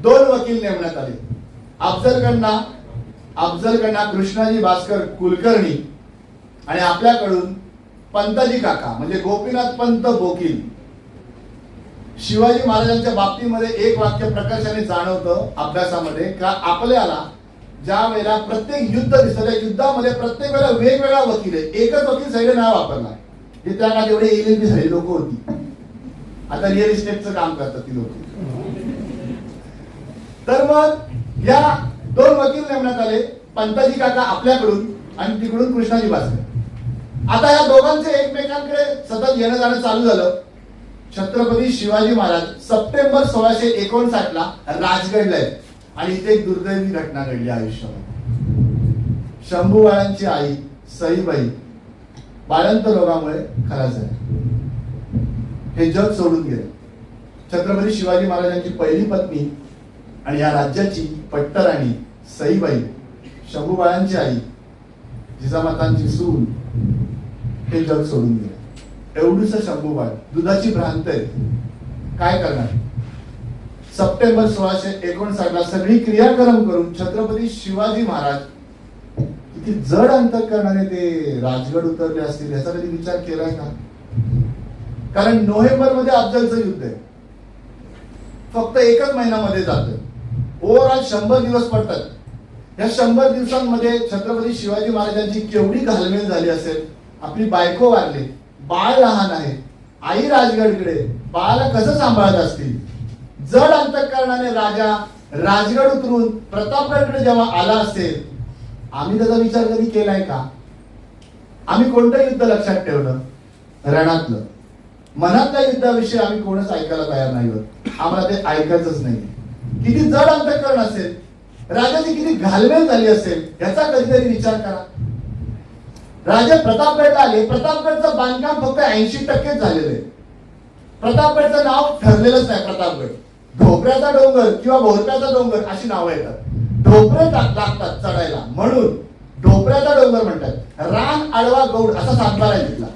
2 वकील नेमण्यात आले. अफजलकडनं कृष्णाजी भास्कर कुलकर्णी आणि आपल्याकडून पंताजी काका म्हणजे गोपीनाथ पंत बोकील. शिवाजी महाराजांच्या बाबतीमध्ये एक वाक्य प्रकर्षाने जाणवतं अभ्यासामध्ये का आपल्याला ज्या वेळेला प्रत्येक युद्ध दिसतं त्या युद्धामध्ये प्रत्येक वेळेला वेगवेगळा वकील आहे, एकच वकील सगळे नाव वापरला. हे त्या काळात एवढे LLB झाले लोक होती. आता रिअल इस्टेटचं काम करतात ती लोक. तर मग या 2 वकील नेमण्यात आले, पंताजी काका आपल्याकडून आणि तिकडून कृष्णाजी भास्कर. आता या दोघांचे एकमेकांकडे सतत येणं जाणं चालू झालं. छत्रपती शिवाजी महाराज सप्टेंबर 1659 ला राजगडला आहेत आणि इथे एक दुर्दैवी घटना घडली आयुष्यामध्ये. शंभू बाळांची आई सईबाई बाळंत रोगामुळे खलास झाली, हे जग सोडून गेले. छत्रपती शिवाजी महाराजांची पहिली पत्नी आणि या राज्याची पट्टराणी सईबाई, शंभू बाळांची आई, जिजामातांची सून, हे जग सोडून गेले. एवढूस शंभू बाळ, दुधाची भ्रांत आहे, काय करणार. सप्टेंबर 1659 ला सगळी क्रियाक्रम करून छत्रपती शिवाजी महाराज किती जड अंतःकरणाने ते राजगड उतरले असतील याचा कधी विचार केलाय का? कारण नोव्हेंबर मध्ये अफजलचं युद्ध आहे, फक्त 1च महिन्यामध्ये जातं. ओव्हरऑल 100 दिवस पडतात. या 100 दिवसांमध्ये छत्रपती शिवाजी महाराजांची केवढी घालमेल झाली असेल. आपली बायको वारली, बाळ लहान आहे, आई राजगडकडे, बाळाला कसं सांभाळत असतील. जड अंतःकरणाने राजा राजगड उतरून प्रतापगडकडे जेव्हा आला असेल, आम्ही त्याचा विचार कधी केलाय का? आम्ही कोणतं युद्ध लक्षात ठेवलं? रणातलं. मनातल्या युद्धाविषयी आम्ही कोणच ऐकायला तयार नाही होत. आम्हाला ते ऐकायचंच नाही. किती जड अंतःकरण असेल, राजाची किती घालमेल झाली असेल याचा कधीतरी विचार करा. राजे प्रतापगडला आले. प्रतापगडचं बांधकाम फक्त 80% झालेलं आहे. प्रतापगडचं नाव ठरलेलंच नाही. प्रतापगड ढोपऱ्याचा डोंगर किंवा भोरप्याचा डोंगर अशी नावं येतात. ढोपरे लागतात चढायला म्हणून ढोपऱ्याचा डोंगर म्हणतात. रान आडवा गौड असा सातबारा आहे तिथला.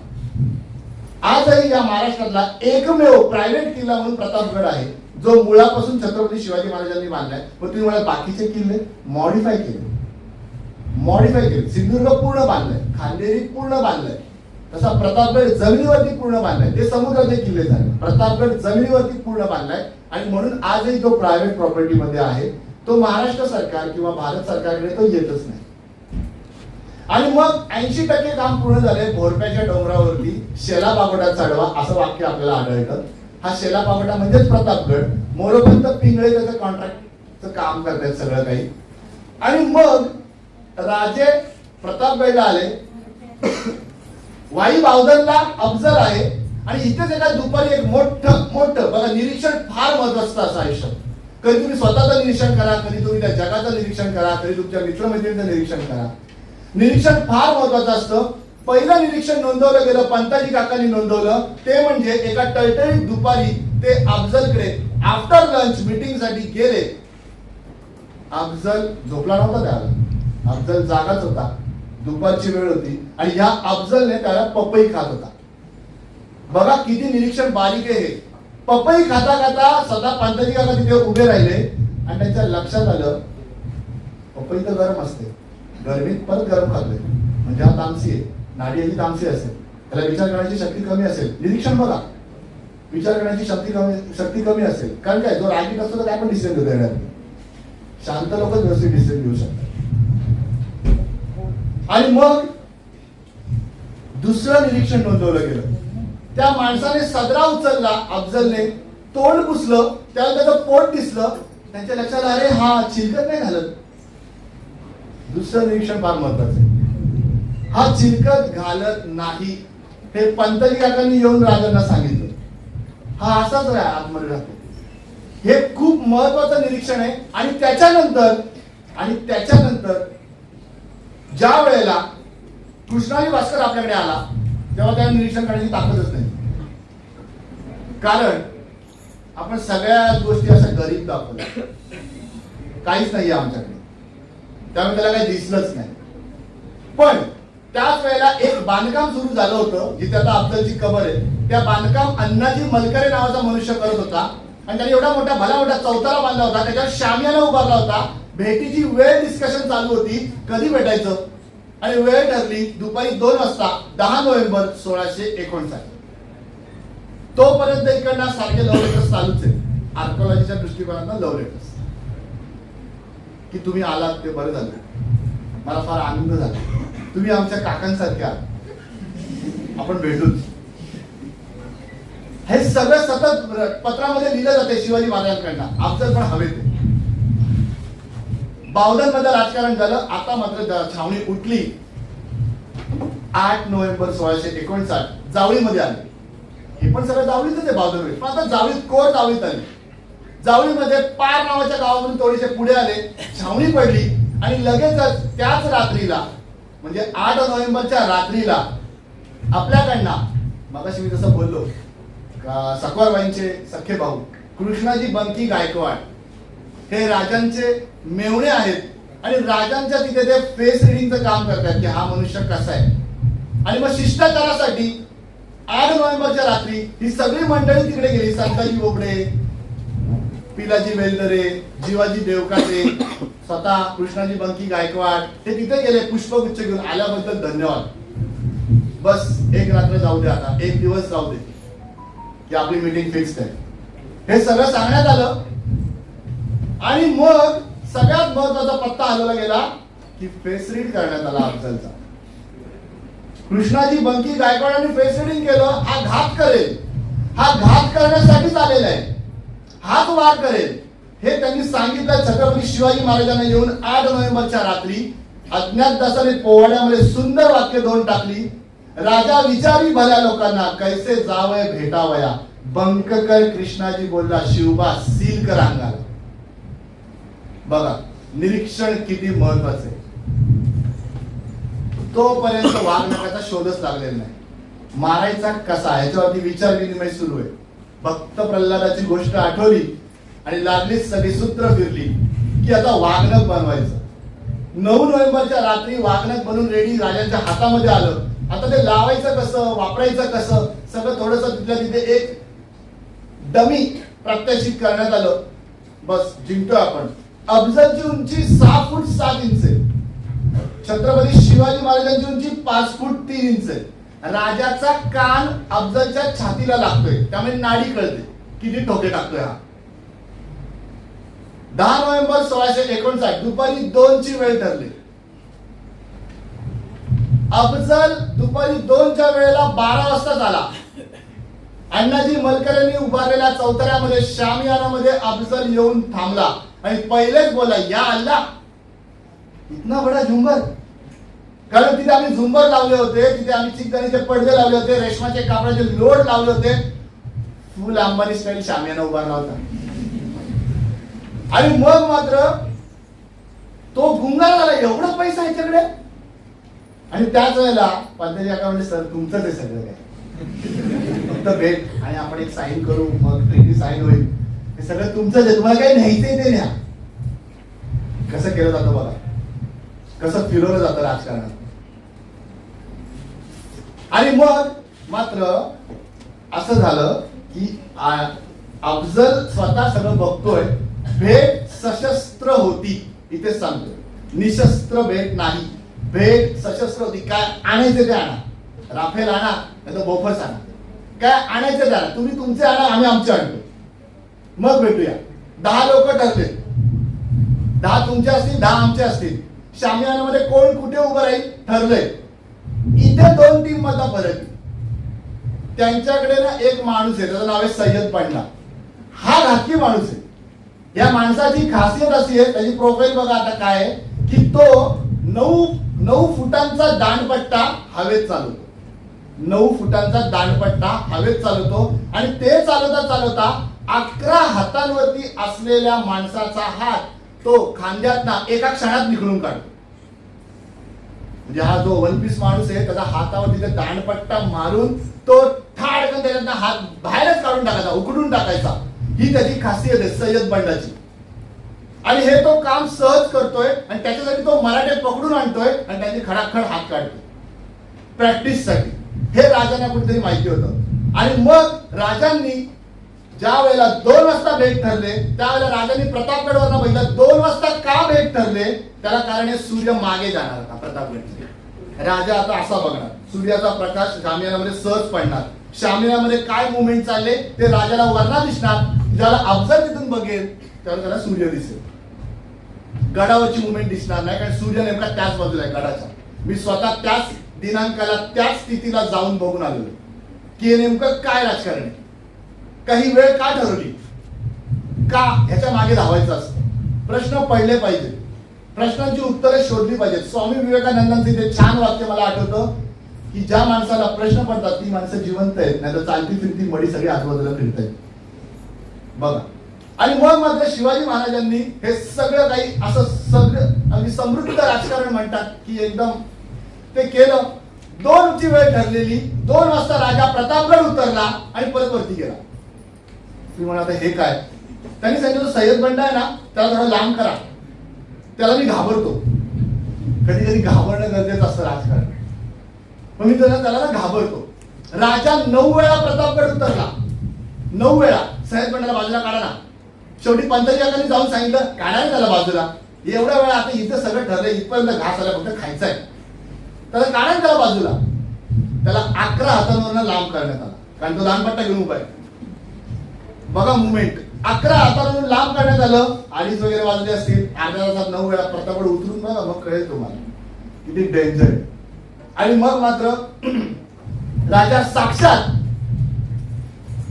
आजही या महाराष्ट्रातला एकमेव प्रायव्हेट किल्ला म्हणून प्रतापगड आहे, जो मुळापासून छत्रपती शिवाजी महाराजांनी बांधलाय. मग तुम्ही मला बाकीचे किल्ले मॉडिफाय केले. सिंधुदुर्ग पूर्ण बांधलाय, खांदेरी पूर्ण बांधलाय, तसा प्रतापगड जमिनीवरती पूर्ण बांधलाय. ते समुद्राचे किल्ले झाले, प्रतापगड जमिनीवरती पूर्ण बांधलाय. आणि म्हणून आजही जो प्रायव्हेट प्रॉपर्टी मध्ये आहे तो महाराष्ट्र सरकार किंवा भारत सरकारकडे तो येतच नाही. आणि मग 80% काम पूर्ण झाले. भोरप्याच्या डोंगरावरती शेला पागोटा चढवा असं वाक्य आपल्याला आढळतं. हा शेला पागोटा म्हणजेच प्रतापगड. मोरोपंत पिंगळे त्याचं कॉन्ट्रॅक्टचं काम करतात सगळं काही. आणि मग राजे प्रतापगडला आले. वाई बावधनला अफजल आहे आणि इथेच एका दुपारी एक मोठं बघा निरीक्षण फार महत्वाचं असं आयुष्यात. कधी तुम्ही स्वतःचं निरीक्षण करा, कधी तुम्ही त्या जगाचं निरीक्षण करा, कधी तुमच्या मित्रमैत्रिणींचं निरीक्षण करा. निरीक्षण फार महत्वाचं असतं. पहिलं निरीक्षण नोंदवलं गेलं, पंताजी काकांनी नोंदवलं. ते म्हणजे एका टळटळीत दुपारी ते अफजलकडे आफ्टर लंच मीटिंग साठी गेले. अफजल झोपला नव्हता त्याला, अफजल जागाच होता. दुपारची वेळ होती आणि या अफजलने त्याला पपई खात होता. बघा किती निरीक्षण बारीक आहे हे. पपई खाता खाता सदा पंताजी काका तिथे उभे राहिले आणि त्यांच्या लक्षात आलं पपई तर गरम असते, गरमीत परत गरम खातोय म्हणजे हा तामसी आहे, नाडी याची तामसी असेल, त्याला विचार करण्याची शक्ती कमी असेल. निरीक्षण बघा, विचार करण्याची शक्ती कमी असेल. कारण काय, जो रागीट असतो तर काय पण डिसिजन घेता येणार नाही. शांत लोक व्यवस्थित डिसिजन घेऊ शकतात. आणि मग दुसरं निरीक्षण नोंदवलं गेलं. त्या माणसाने सदरा उचलला, अफजलने तोंड पुसलं, त्याला त्याचं पोट दिसलं. त्यांच्या लक्षात अरे हा चिलकत नाही घालत. दुसरं निरीक्षण फार महत्वाचं आहे. हा चिलकत घालत नाही हे पंताजी काकांनी येऊन राजांना सांगितलं. हा असाच आतमध्ये राहतो. हे खूप महत्वाचं निरीक्षण आहे. आणि त्याच्यानंतर ज्या वेळेला कृष्णाजी भास्कर आपल्याकडे आला तेव्हा त्याला निरीक्षण करण्याची ताकदच नाही. कारण आपण सगळ्या गोष्टी अशा गरीब दाखवल्या, काहीच नाहीये आमच्याकडे, त्यामुळे त्याला काही दिसलंच नाही. पण त्याच वेळेला एक बांधकाम सुरू झालं होतं जिथे आता अफजलची कबर आहे. त्या बांधकाम अण्णाजी मलकरे नावाचा मनुष्य करत होता आणि त्याने एवढा मोठा भला मोठा चौतारा बांधला होता, त्याच्यावर शामियाना उभारला होता. भेटीची वेळ डिस्कशन चालू होती, कधी भेटायचं, आणि वेळ ठरली दुपारी 2 वाजता 10 नोव्हेंबर 1659. तोपर्यंत इकडनं सारखे लव्ह लेटर्स चालूच आहे. आर्कोलॉजीच्या दृष्टिकोनातून लव्ह लेटर्स. की तुम्ही आलात ते बरं झालं, मला फार आनंद झाला, तुम्ही आमच्या काकांसारखे आहात, आपण भेटूच. हे सगळं सतत पत्रामध्ये लिहिलं जाते शिवाजी महाराजांकडनं. अफजल पण हवेत. बावधनमध्ये राजकारण झालं. आता मात्र छावणी उठली. 8 नोव्हेंबर 1659 जावळीमध्ये आले. हे पण सगळं जावळीच आहे बावधन. पण आता जावळीत कोर जावळीत आली. जावळीमध्ये पार नावाच्या गावामधून थोडेसे पुढे आले, छावणी पडली आणि लगेचच त्याच रात्रीला म्हणजे 8 नोव्हेंबरच्या रात्रीला आपल्याकडनं मगाशी मी जसं बोललो का सकवारबाईंचे सख्खे भाऊ कृष्णाजी बंकी गायकवाड हे राजांचे मेवणे आहेत आणि राजांच्या तिथे ते फेस रिडिंगचं काम करतात की हा मनुष्य कसा आहे. आणि मग शिष्टाचारासाठी 8 नोव्हेंबरच्या रात्री ही सगळी मंडळी तिकडे गेली. संताजी बोबडे, पिलाजी वेलदरे, जीवाजी देवकाते, स्वतः कृष्णाजी बंकी गायकवाड हे तिथे गेले पुष्पगुच्छ घेऊन. आल्याबद्दल धन्यवाद. बस एक रात्र जाऊ दे, आता एक दिवस जाऊ दे की आपली मीटिंग फिक्स आहे. हे सगळं सांगण्यात आलं आणि मग सगळ्यात महत्वाचा पत्ता हलवला गेला की फेस रीड करण्यात आला अफजलचा. कृष्णाजी बंकी गायकवाडांनी फेस रीडिंग केलं. हा घात करेल, हा घात करण्यासाठीच आलेला आहे, हाच वार करेल हे त्यांनी सांगितलं. छत्रपती शिवाजी महाराजांना येऊन 8 नोव्हेंबरच्या रात्री अज्ञात दासाने पोवाड्यामध्ये सुंदर वाक्य 2 टाकली. राजा विचारी भल्या लोकांना कैसे जावय भेटावया, बंककर कृष्णाजी बोलला शिवबा सील कर अंगाला. बघा निरीक्षण किती महत्वाचे. तोपर्यंत वाघनखाचा शोधच लागलेला नाही. मारायचा कसा ह्याच्यावरती विचार विनिमय सुरू आहे. भक्त प्रल्हादाची गोष्ट आठवली आणि लागलीच सगळी सूत्र फिरली की आता वाघनख बनवायचं. 9 नोव्हेंबरच्या रात्री वाघनख बनून रेडी राजांच्या हातामध्ये आलं. आता ते लावायचं कसं, वापरायचं कसं, सगळं थोडंसं तिथल्या तिथे एक डमी प्रात्यक्षिक करण्यात आलं. बस जिंकतो आपण. अफजलची उंची 6 फूट 7 इंच आहे. छत्रपती शिवाजी महाराजांची उंची 5 फूट 3 इंच आहे. राजाचा कान अफजलच्या छातीला लागतोय, त्यामुळे नाडी कळते किती ठोके टाकतोय हा. 10 नोव्हेंबर 1659 दुपारी 2 ची वेळ ठरली. अफजल दुपारी 2च्या वेळेला 12 वाजता झाला. अण्णाजी मलकरेंनी उभारलेल्या चौतऱ्यामध्ये शामियानामध्ये अफजल येऊन थांबला आणि पहिलेच बोला या अल्लाह इतना बडा झुंबर. कारण तिथे आम्ही झुंबर लावले होते, तिथे आम्ही चिकदानीचे पडदे लावले होते, रेशमाचे कापडाचे लोड लावले होते, फुल अंबानी स्टाईल शामियाना उभारला होता. आणि मग मात्र तो गुंगार झाला, एवढा पैसा याच्याकडे. आणि त्याच वेळेला पंतजी काका म्हणजे सर तुमचंच आहे सगळं काय, फक्त भेट आणि आपण एक साईन करू मग ट्रेनी साईन होईल, हे सगळं तुमचंच आहे, तुम्हाला काही न्यायचंय ते न्या. कसं केलं जातं बघा, कसं फिरवलं जातं राजकारणात. आणि मग मात्र असं झालं की अफजल स्वतः सगळं बघतोय. भेट सशस्त्र होती, इथेच सांगतोय, निशस्त्र भेट नाही. भेट सशस्त्र होती. काय आणायचे ते आणा, राफेल आणा नाही तर बोफर्स आणा, काय आणायचे ते आणा, तुम्ही तुमचे आणा आम्ही आमचे आणतो, मग भेटूया. 10 लोक ठरले, 10 तुमचे असतील 10 आमचे असतील. शामियानामध्ये कोण कुठे उभं राहील ठरलंय. इथे 2 टीम मधला फरक. त्यांच्याकडे ना एक माणूस आहे, त्याचं नाव आहे सय्यद पांडा. हा घातकी माणूस आहे. या माणसाची खासियत अशी आहे, त्याची प्रोफाईल बघा आता काय आहे की तो 9 फुटांचा दांडपट्टा हवेत चालवतो. 9 फुटांचा दांडपट्टा हवेत चालवतो आणि ते चालवता चालवता 11 हातांवरती असलेल्या माणसाचा हात तो खांद्यातना एका क्षणात निघून काढतो. म्हणजे हा जो 1 पीस माणूस आहे त्याचा हातावर तिथे दांडपट्टा मारून तो ठाडकन त्याच्यातनं हात बाहेरच काढून टाकायचा, उकडून टाकायचा. ही त्याची खासियत आहे सय्यद बंडाची. आणि हे तो काम सहज करतोय आणि त्याच्यासाठी तो मराठे पकडून आणतोय आणि त्यांची खडाखड हात काढतोय प्रॅक्टिस साठी. हे राजांना कुठेतरी माहिती होतं. आणि मग राजांनी ज्या वेळेला 2 वाजता भेट ठरले त्यावेळेला राजांनी प्रतापगडवरनं बघितलं 2 वाजता का भेट ठरले. त्याला कारण हे सूर्य मागे जाणार होता प्रतापगडचे. राजा आता असा बघणार सूर्याचा प्रकाश शामियानामध्ये सहज पडणार. शामियानामध्ये काय मुवमेंट चालले ते राजाला वरना दिसणार. ज्याला अफजल तिथून बघेल त्यावेळेला त्याला सूर्य दिसेल. गडावरची मुवमेंट दिसणार नाही कारण सूर्य नेमका त्याच बाजूला आहे गडाच्या. मी स्वतः त्याच दिनांकाला त्याच स्थितीला जाऊन बघून आलेलो की हे नेमकं काय राजकारण आहे. काही वेळ का ठरवली का ह्याच्या मागे धावायचं असतं. प्रश्न पडले पाहिजे. प्रश्नांची उत्तरे शोधली पाहिजेत. स्वामी विवेकानंदांचे ते छान वाक्य मला आठवतं की ज्या माणसाला प्रश्न पडतात ती माणसं जिवंत आहेत नाही तर चालती फिरती मडी सगळी आजूबाजूला फिरतायत बघा. आणि मग मात्र शिवाजी महाराजांनी हे सगळं काही असं सगळं अगदी समृद्ध राजकारण म्हणतात की एकदम ते केलं. 2 ची वेळ ठरलेली. 2 वाजता राजा प्रतापगड उतरला आणि परत वरती गेला. तुम्ही म्हणा आता हे काय. त्यांनी सांगितलं सय्यद बंडा आहे ना त्याला थोडं लांब करा. त्याला मी घाबरतो. कधी कधी घाबरणं गरजेचं असतं राजकारण. मग मी त्याला ना घाबरतो. राजा 9 वेळा प्रतापगड उतरला. 9 वेळा. सय्यद बंडाला बाजूला काढा ना. शेवटी पंतजकांनी जाऊन सांगितलं काढा त्याला बाजूला. एवढ्या वेळा आता इथं सगळं ठरलंय इथपर्यंत घास आला फक्त खायचाय त्याला काढा त्याला बाजूला. त्याला 11 हातांवरनं लांब करण्यात आला कारण तो लहानपट्टा घेऊन उभा आहे. बघा मुवमेंट 11 हातांवरून लांब करण्यात आलं. 2:30 वगैरे वाजले असतील. अर्ध्या तासात 9 वेळा प्रतापगड उतरून बघा मग कळेल तुम्हाला किती डेंजर आहे. आणि मग मात्र राजा साक्षात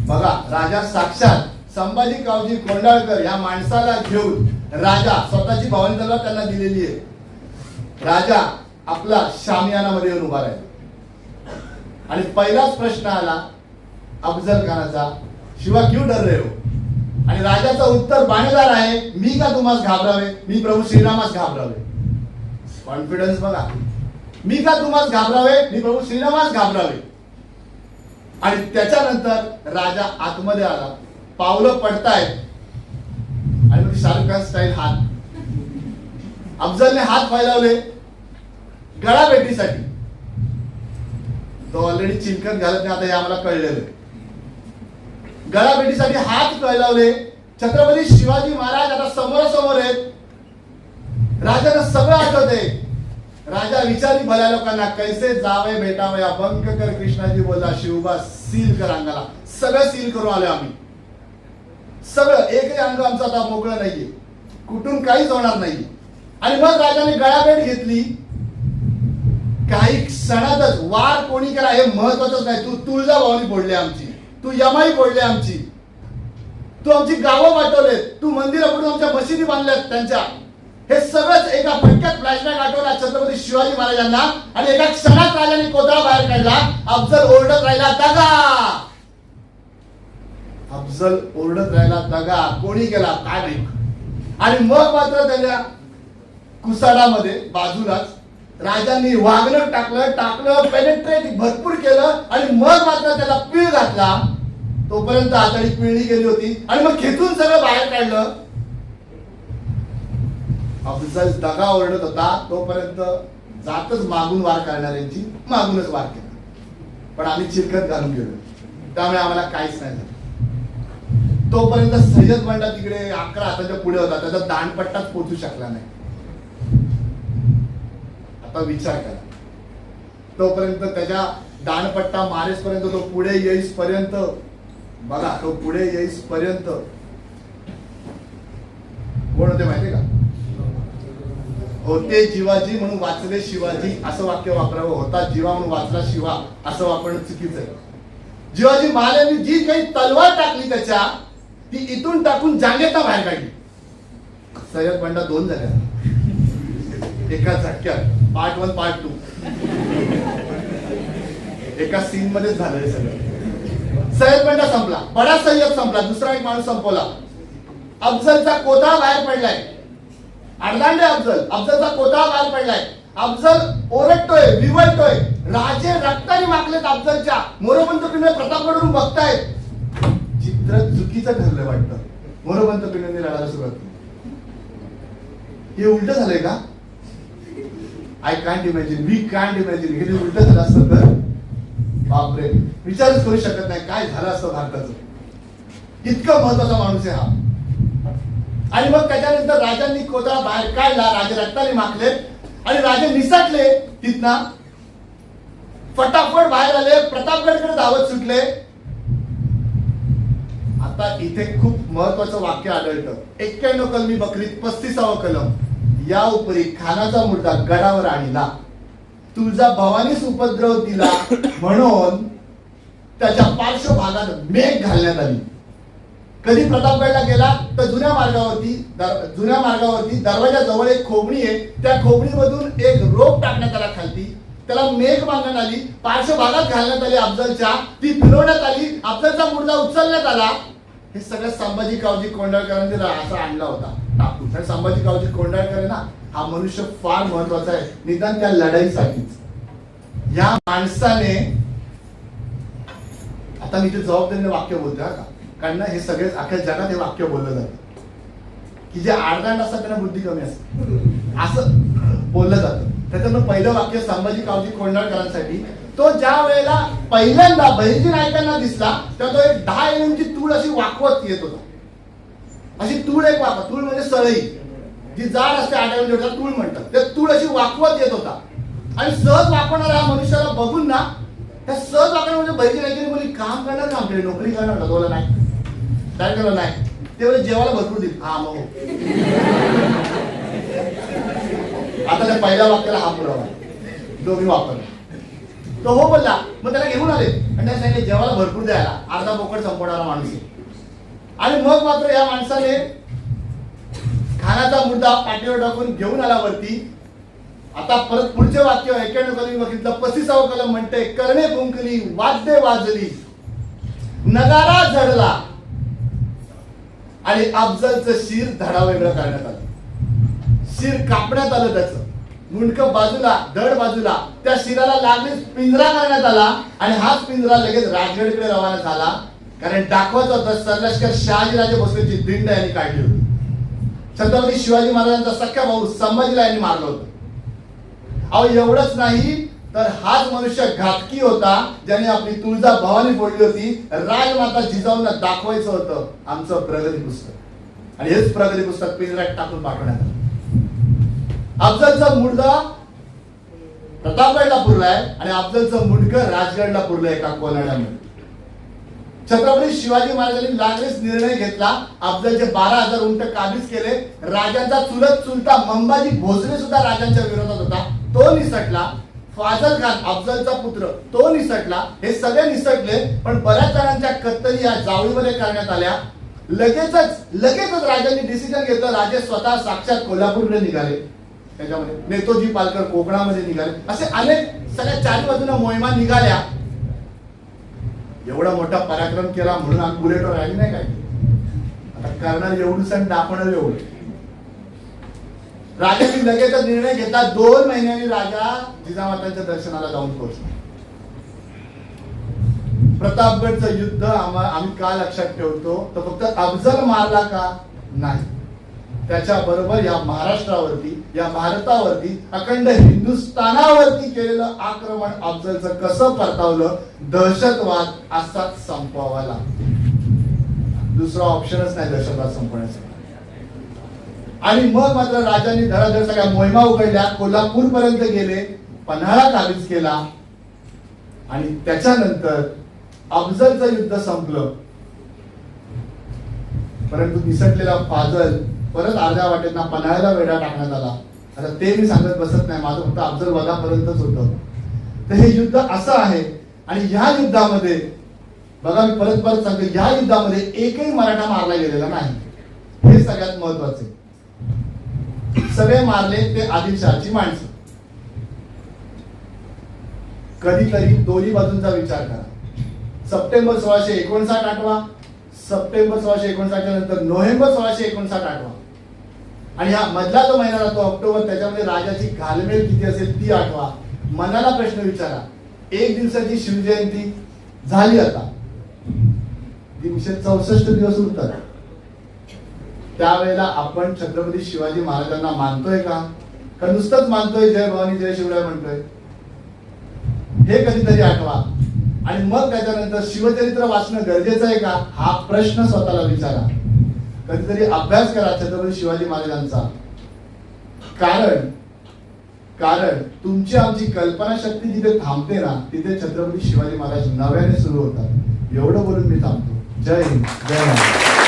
बघा राजा साक्षात संभाजी कावजी कोंढाळकर या माणसाला घेऊन राजा स्वतःची भवानी तलवार त्यांना दिलेली आहे. राजा आपला शामियानामध्ये येऊन उभा राहिला आणि पहिलाच प्रश्न आला अफजल खानाचा शिवा क्यों डर रहे हो. आणि राजाचं उत्तर बाणेदार आहे मी का तुम्हाला घाबरावे मी प्रभू श्रीरामास घाबरावे. कॉन्फिडन्स बघा. मी का तुम्हाला घाबरावे मी प्रभू श्रीरामास घाबरावे. आणि त्याच्यानंतर राजा आतमध्ये आला. पावलं पडतायत आणि मग शाहरुख खान स्टाईल हात. अफजलने हात फैलावले गळाभेटीसाठी. तो ऑलरेडी चिलखत घालत नाही आता हे आम्हाला कळलेलं. गळाभेटीसाठी हात फैलावले. छत्रपती शिवाजी महाराज आता समोरासमोर आहेत. राजाला सगळं आठवते. राजा विचारी भल्या लोकांना कैसे जावे भेटावे अभंग कर कृष्णाजी बोलला शिवबा सील कर अंगाला. सगळं सील करून आले आम्ही. सगळं एकही अंग आमचं आता मोकळं नाहीये. कुठून काहीच होणार नाही. आणि मग राजाने गळाभेट घेतली. काही क्षणातच वार कोणी केला हे महत्वाचंच नाही. तू तुळजाभवानी फोडली आमची. तू यमाई फोडली आमची. तू आमची गावं वाटवले. तू मंदिरं फोडून आमच्या मशिदी बांधल्यात त्यांच्या. हे सगळंच एका फटक्यात फ्लॅशबॅक आठवला छत्रपती शिवाजी महाराजांना. आणि एका क्षणात राजाने कोथळा बाहेर काढला. अफजल ओरडत राहिला दगा. अफजल ओरडत राहिला दगा. कोणी केला काय नाही. आणि मग मात्र त्याच्या कुसाडामध्ये बाजूलाच राजांनी वागणं टाकलं पेनेट्रेट भरपूर केलं. आणि मग मात्र त्याला पीळ घातला. तोपर्यंत आतडी पिळली गेली होती आणि मग खेचून सगळं बाहेर काढलं. अफजल दगा ओरडत होता तोपर्यंत जातच मागून वार करणाऱ्यांची मागूनच वार केला. पण आम्ही चिरकत घालून गेलो त्यामुळे आम्हाला काहीच नाही झालं. तोपर्यंत सय्यद बंडा तिकडे 11 हाताच्या पुढे होता. त्याचा दांडपट्टाच पोचू शकला नाही. आता विचार करा. तोपर्यंत त्याच्या दांडपट्टा मारेसपर्यंत तो पुढे येईसपर्यंत बघा तो पुढे येईसपर्यंत कोण होते माहितीये का. होते जिवाजी म्हणून वाचले शिवाजी असं वाक्य वापरावं. होता जीवा म्हणून वाचला शिवा असं वापरणं चुकीचं आहे. जिवाजी महाराजांनी जी काही तलवार टाकली त्याच्या ती इथून टाकून जांगेता बाहेर काढली. सय्यद बंडा 2 झाल्या एका झटक्यात. पार्ट 1 पार्ट 2 एका सीन मध्येच झालं हे सगळं. सय्यद बंडा संपला. बडा सय्यद संपला. दुसरा एक माणूस संपवला. अफजलचा कोथळा बाहेर पडलाय. अर्धांडे अफजलचा कोथळा बाहेर पडलाय. अफजल ओरडतोय विवळतोय. राजे रक्ताने मागलेत अफजलच्या. मोरोपंत तुम्ही प्रतापगडवरून बघतायत. चित्त युद्धात चुकीचं ठरलं वाटतं. मोरोपंत पिंगळांनी लढायला सुरुवात केली. हे उलट झालंय का? I can't imagine, we can't imagine. हे उलट झालं असतं तर बापरे, विचारच करू शकत नाही काय झालं असतं भारताचं. इतका महत्वाचा माणूस आहे हा. आणि मग त्याच्यानंतर राजांनी कोथळा बाहेर काढला, राजे रक्ताने माखले आणि राजे निसटले तिथनं, फटाफट बाहेर आले, प्रतापगडकडे धावत सुटले. आता इथे खूप महत्वाचं वाक्य आढळतं. 91 कलमी बकरीत 35वा कलम, या उपरी खानाचा मुर्दा गडावर आणला, तुळजा भवानीस उपद्रव दिला म्हणून त्याच्या पार्श्वभागात मेघ घालण्यात आली. कधी प्रतापगडला गेला तर जुन्या मार्गावरती दरवाजाजवळ एक खोबणी आहे, त्या खोबणीमधून एक रोप टाकण्यात आला खालती, त्याला मेघ बांधण्यात आली, पार्श्वभागात घालण्यात आली अफजलच्या, ती फिरवण्यात आली, अफजलचा मुर्दा उचलण्यात आला. हे सगळं संभाजी कावजी कोंढाळकरांनी असा आणला होता टाकून. आणि संभाजी कावजी कोंढाळकर ना हा मनुष्य फार महत्वाचा आहे, निदान त्या लढाईसाठीच. या माणसाने, आता मी ते जबाबदारीने वाक्य बोलतोय का, कारण हे सगळे अख्ख्या जगात हे वाक्य बोललं जातं की जे आडदांड असतात त्यांना बुद्धी कमी असते असं बोललं जातं. त्याच्यानं पहिलं वाक्य संभाजी कावजी कोंढाळकरांसाठी, तो ज्या वेळेला पहिल्यांदा बहिर्जी नायकांना दिसला तेव्हा तो एक 10 एमची तूळ अशी वाकवत येत होता. अशी तूळ एक वाकवत, तूळ म्हणजे सळई जी जाड असते, 8 एम तूळ म्हणतात, ते तूळ अशी वाकवत येत होता. आणि सहज वाकवणाऱ्या मनुष्याला बघून ना, त्या सहज वाकवण्या म्हणजे बहिर्जी नायकांनी बोलली, काम करणार का आमच्याकडे, नोकरी करणार का? बोला नाही. काय केलं नाही, ते बोले जेवायला भरपूर देईल. हा मग आता त्या पहिल्या वाक्याला हा पुरावा दोघी वापरला. तो हो बोलला, मग त्याला घेऊन आले आणि त्या सांगितले जेवायला भरपूर द्यायला, अर्धा बोकड संपवणारा माणूस आहे. आणि मग मात्र या माणसाने खानाचा मुर्दा पाठीवर टाकून घेऊन आला वरती. आता परत पुढचे वाक्य 91 कलमी बघितलं, 35वा कलम म्हणते, करणे फुंकली, वाद्य वाजली, नगारा झडला आणि अफजलचं शिर धडावेगळं करण्यात आलं. शिर कापण्यात आलं, त्याचं मुंडकं बाजूला, धड बाजूला, त्या शिराला लागलीच पिंजरा करण्यात आला. आणि हाच पिंजरा लगेच राजगडकडे रवाना झाला, कारण दाखवायचं होतं सरलष्कर शहाजीराजे भोसलेची दिंड यांनी काढली होती. छत्रपती शिवाजी महाराजांचा सख्या भाऊ संभाजीला यांनी मारलं होतं. अहो एवढंच नाही तर हाच मनुष्य घातकी होता, ज्याने आपली तुळजा भवानी फोडली होती. राजमाता जिजाऊंना दाखवायचं होतं आमचं प्रगती पुस्तक, आणि हेच प्रगती पुस्तक पिंजऱ्यात टाकून पाठवण्यात आलं. अफजलचा मुर्दा प्रतापगडला पुरलाय आणि अफजलचं मुंडकं राजगडला पुरलंय एका कोलाड्यामध्ये. छत्रपती शिवाजी महाराजांनी लागलीच निर्णय घेतला, अफजलचे 12,000 उंट काबीज केले. राजांचा चुलत चुलता मंबाजी भोसले सुद्धा राजांच्या विरोधात होता, तो निसटला. फाजल खान अफजलचा पुत्र, तो निसटला. हे सगळे निसटले, पण बऱ्याच जणांच्या कत्तली या जावळीमध्ये करण्यात आल्या. लगेचच राजांनी डिसिजन घेतलं, राजे स्वतः साक्षात कोल्हापूरकडे निघाले, त्याच्यामध्ये नेतोजी पालकर कोकणामध्ये निघाले. असे अनेक सगळ्या चारी बाजूला मोहिमा निघाल्या. एवढा मोठा पराक्रम केला म्हणून आम्ही बुलेटवर राहिली नाही काय, आता करणार एवढंच आणि दाखवणार एवढं. राजांनी लगेचच निर्णय घेतला, 2 महिन्यांनी राजा जिजामातांच्या दर्शनाला जाऊन पोहोचला. प्रतापगडचं युद्ध आम्ही का लक्षात ठेवतो तर फक्त अफजल मारला का नाही, त्याच्याबरोबर या महाराष्ट्रावरती, या भारतावरती, अखंड हिंदुस्थानावरती केलेलं आक्रमण अफजलचं कसं परतावलं, दहशतवाद असाच संपवावा लागतो. दुसरा ऑप्शनच नाही दहशतवाद संपवण्याचा. आणि मग मात्र राजांनी धडाधड सगळ्या मोहिमा उघडल्या, कोल्हापूर पर्यंत गेले, पन्हाळा काबीज केला. आणि त्याच्यानंतर अफजलचं युद्ध संपलं, परंतु निसटलेला फाजल परत अर्ध्या वाटेतना पन्हाळ्याला वेढा टाकण्यात आला. आता ते मी सांगत बसत नाही, माझं फक्त अफजल वधापर्यंतच होतं. तर हे युद्ध असं आहे. आणि ह्या युद्धामध्ये बघा, मी परत सांगतो, ह्या युद्धामध्ये एकही मराठा मारला गेलेला नाही, हे सगळ्यात महत्वाचे. सगळे मारले ते आदिलशहाची माणसं. कधीतरी दोन्ही बाजूंचा विचार करा. सप्टेंबर 1659 आठवा, सप्टेंबर 1659 नंतर नोव्हेंबर 1659 आठवा, आणि हा मधला जो महिना राहतो ऑक्टोबर, त्याच्यामध्ये राजाची घालमेल किती असेल ती आठवा. मनाला प्रश्न विचारा, 1 दिवसाची शिवजयंती झाली आता, 364 दिवस उरतात. त्यावेळेला आपण छत्रपती शिवाजी महाराजांना मानतोय का नुसतंच मानतोय जय भवानी जय शिवराय म्हणतोय? हे कधीतरी आठवा. आणि मग त्याच्यानंतर शिवचरित्र वाचणं गरजेचं आहे का हा प्रश्न स्वतःला विचारा. कधीतरी अभ्यास करा छत्रपती शिवाजी महाराजांचा. कारण तुमची आमची कल्पनाशक्ती जिथे थांबते ना तिथे छत्रपती शिवाजी महाराज नव्याने सुरू होतात. एवढं बोलून मी थांबतो. जय हिंद, जय महाराज.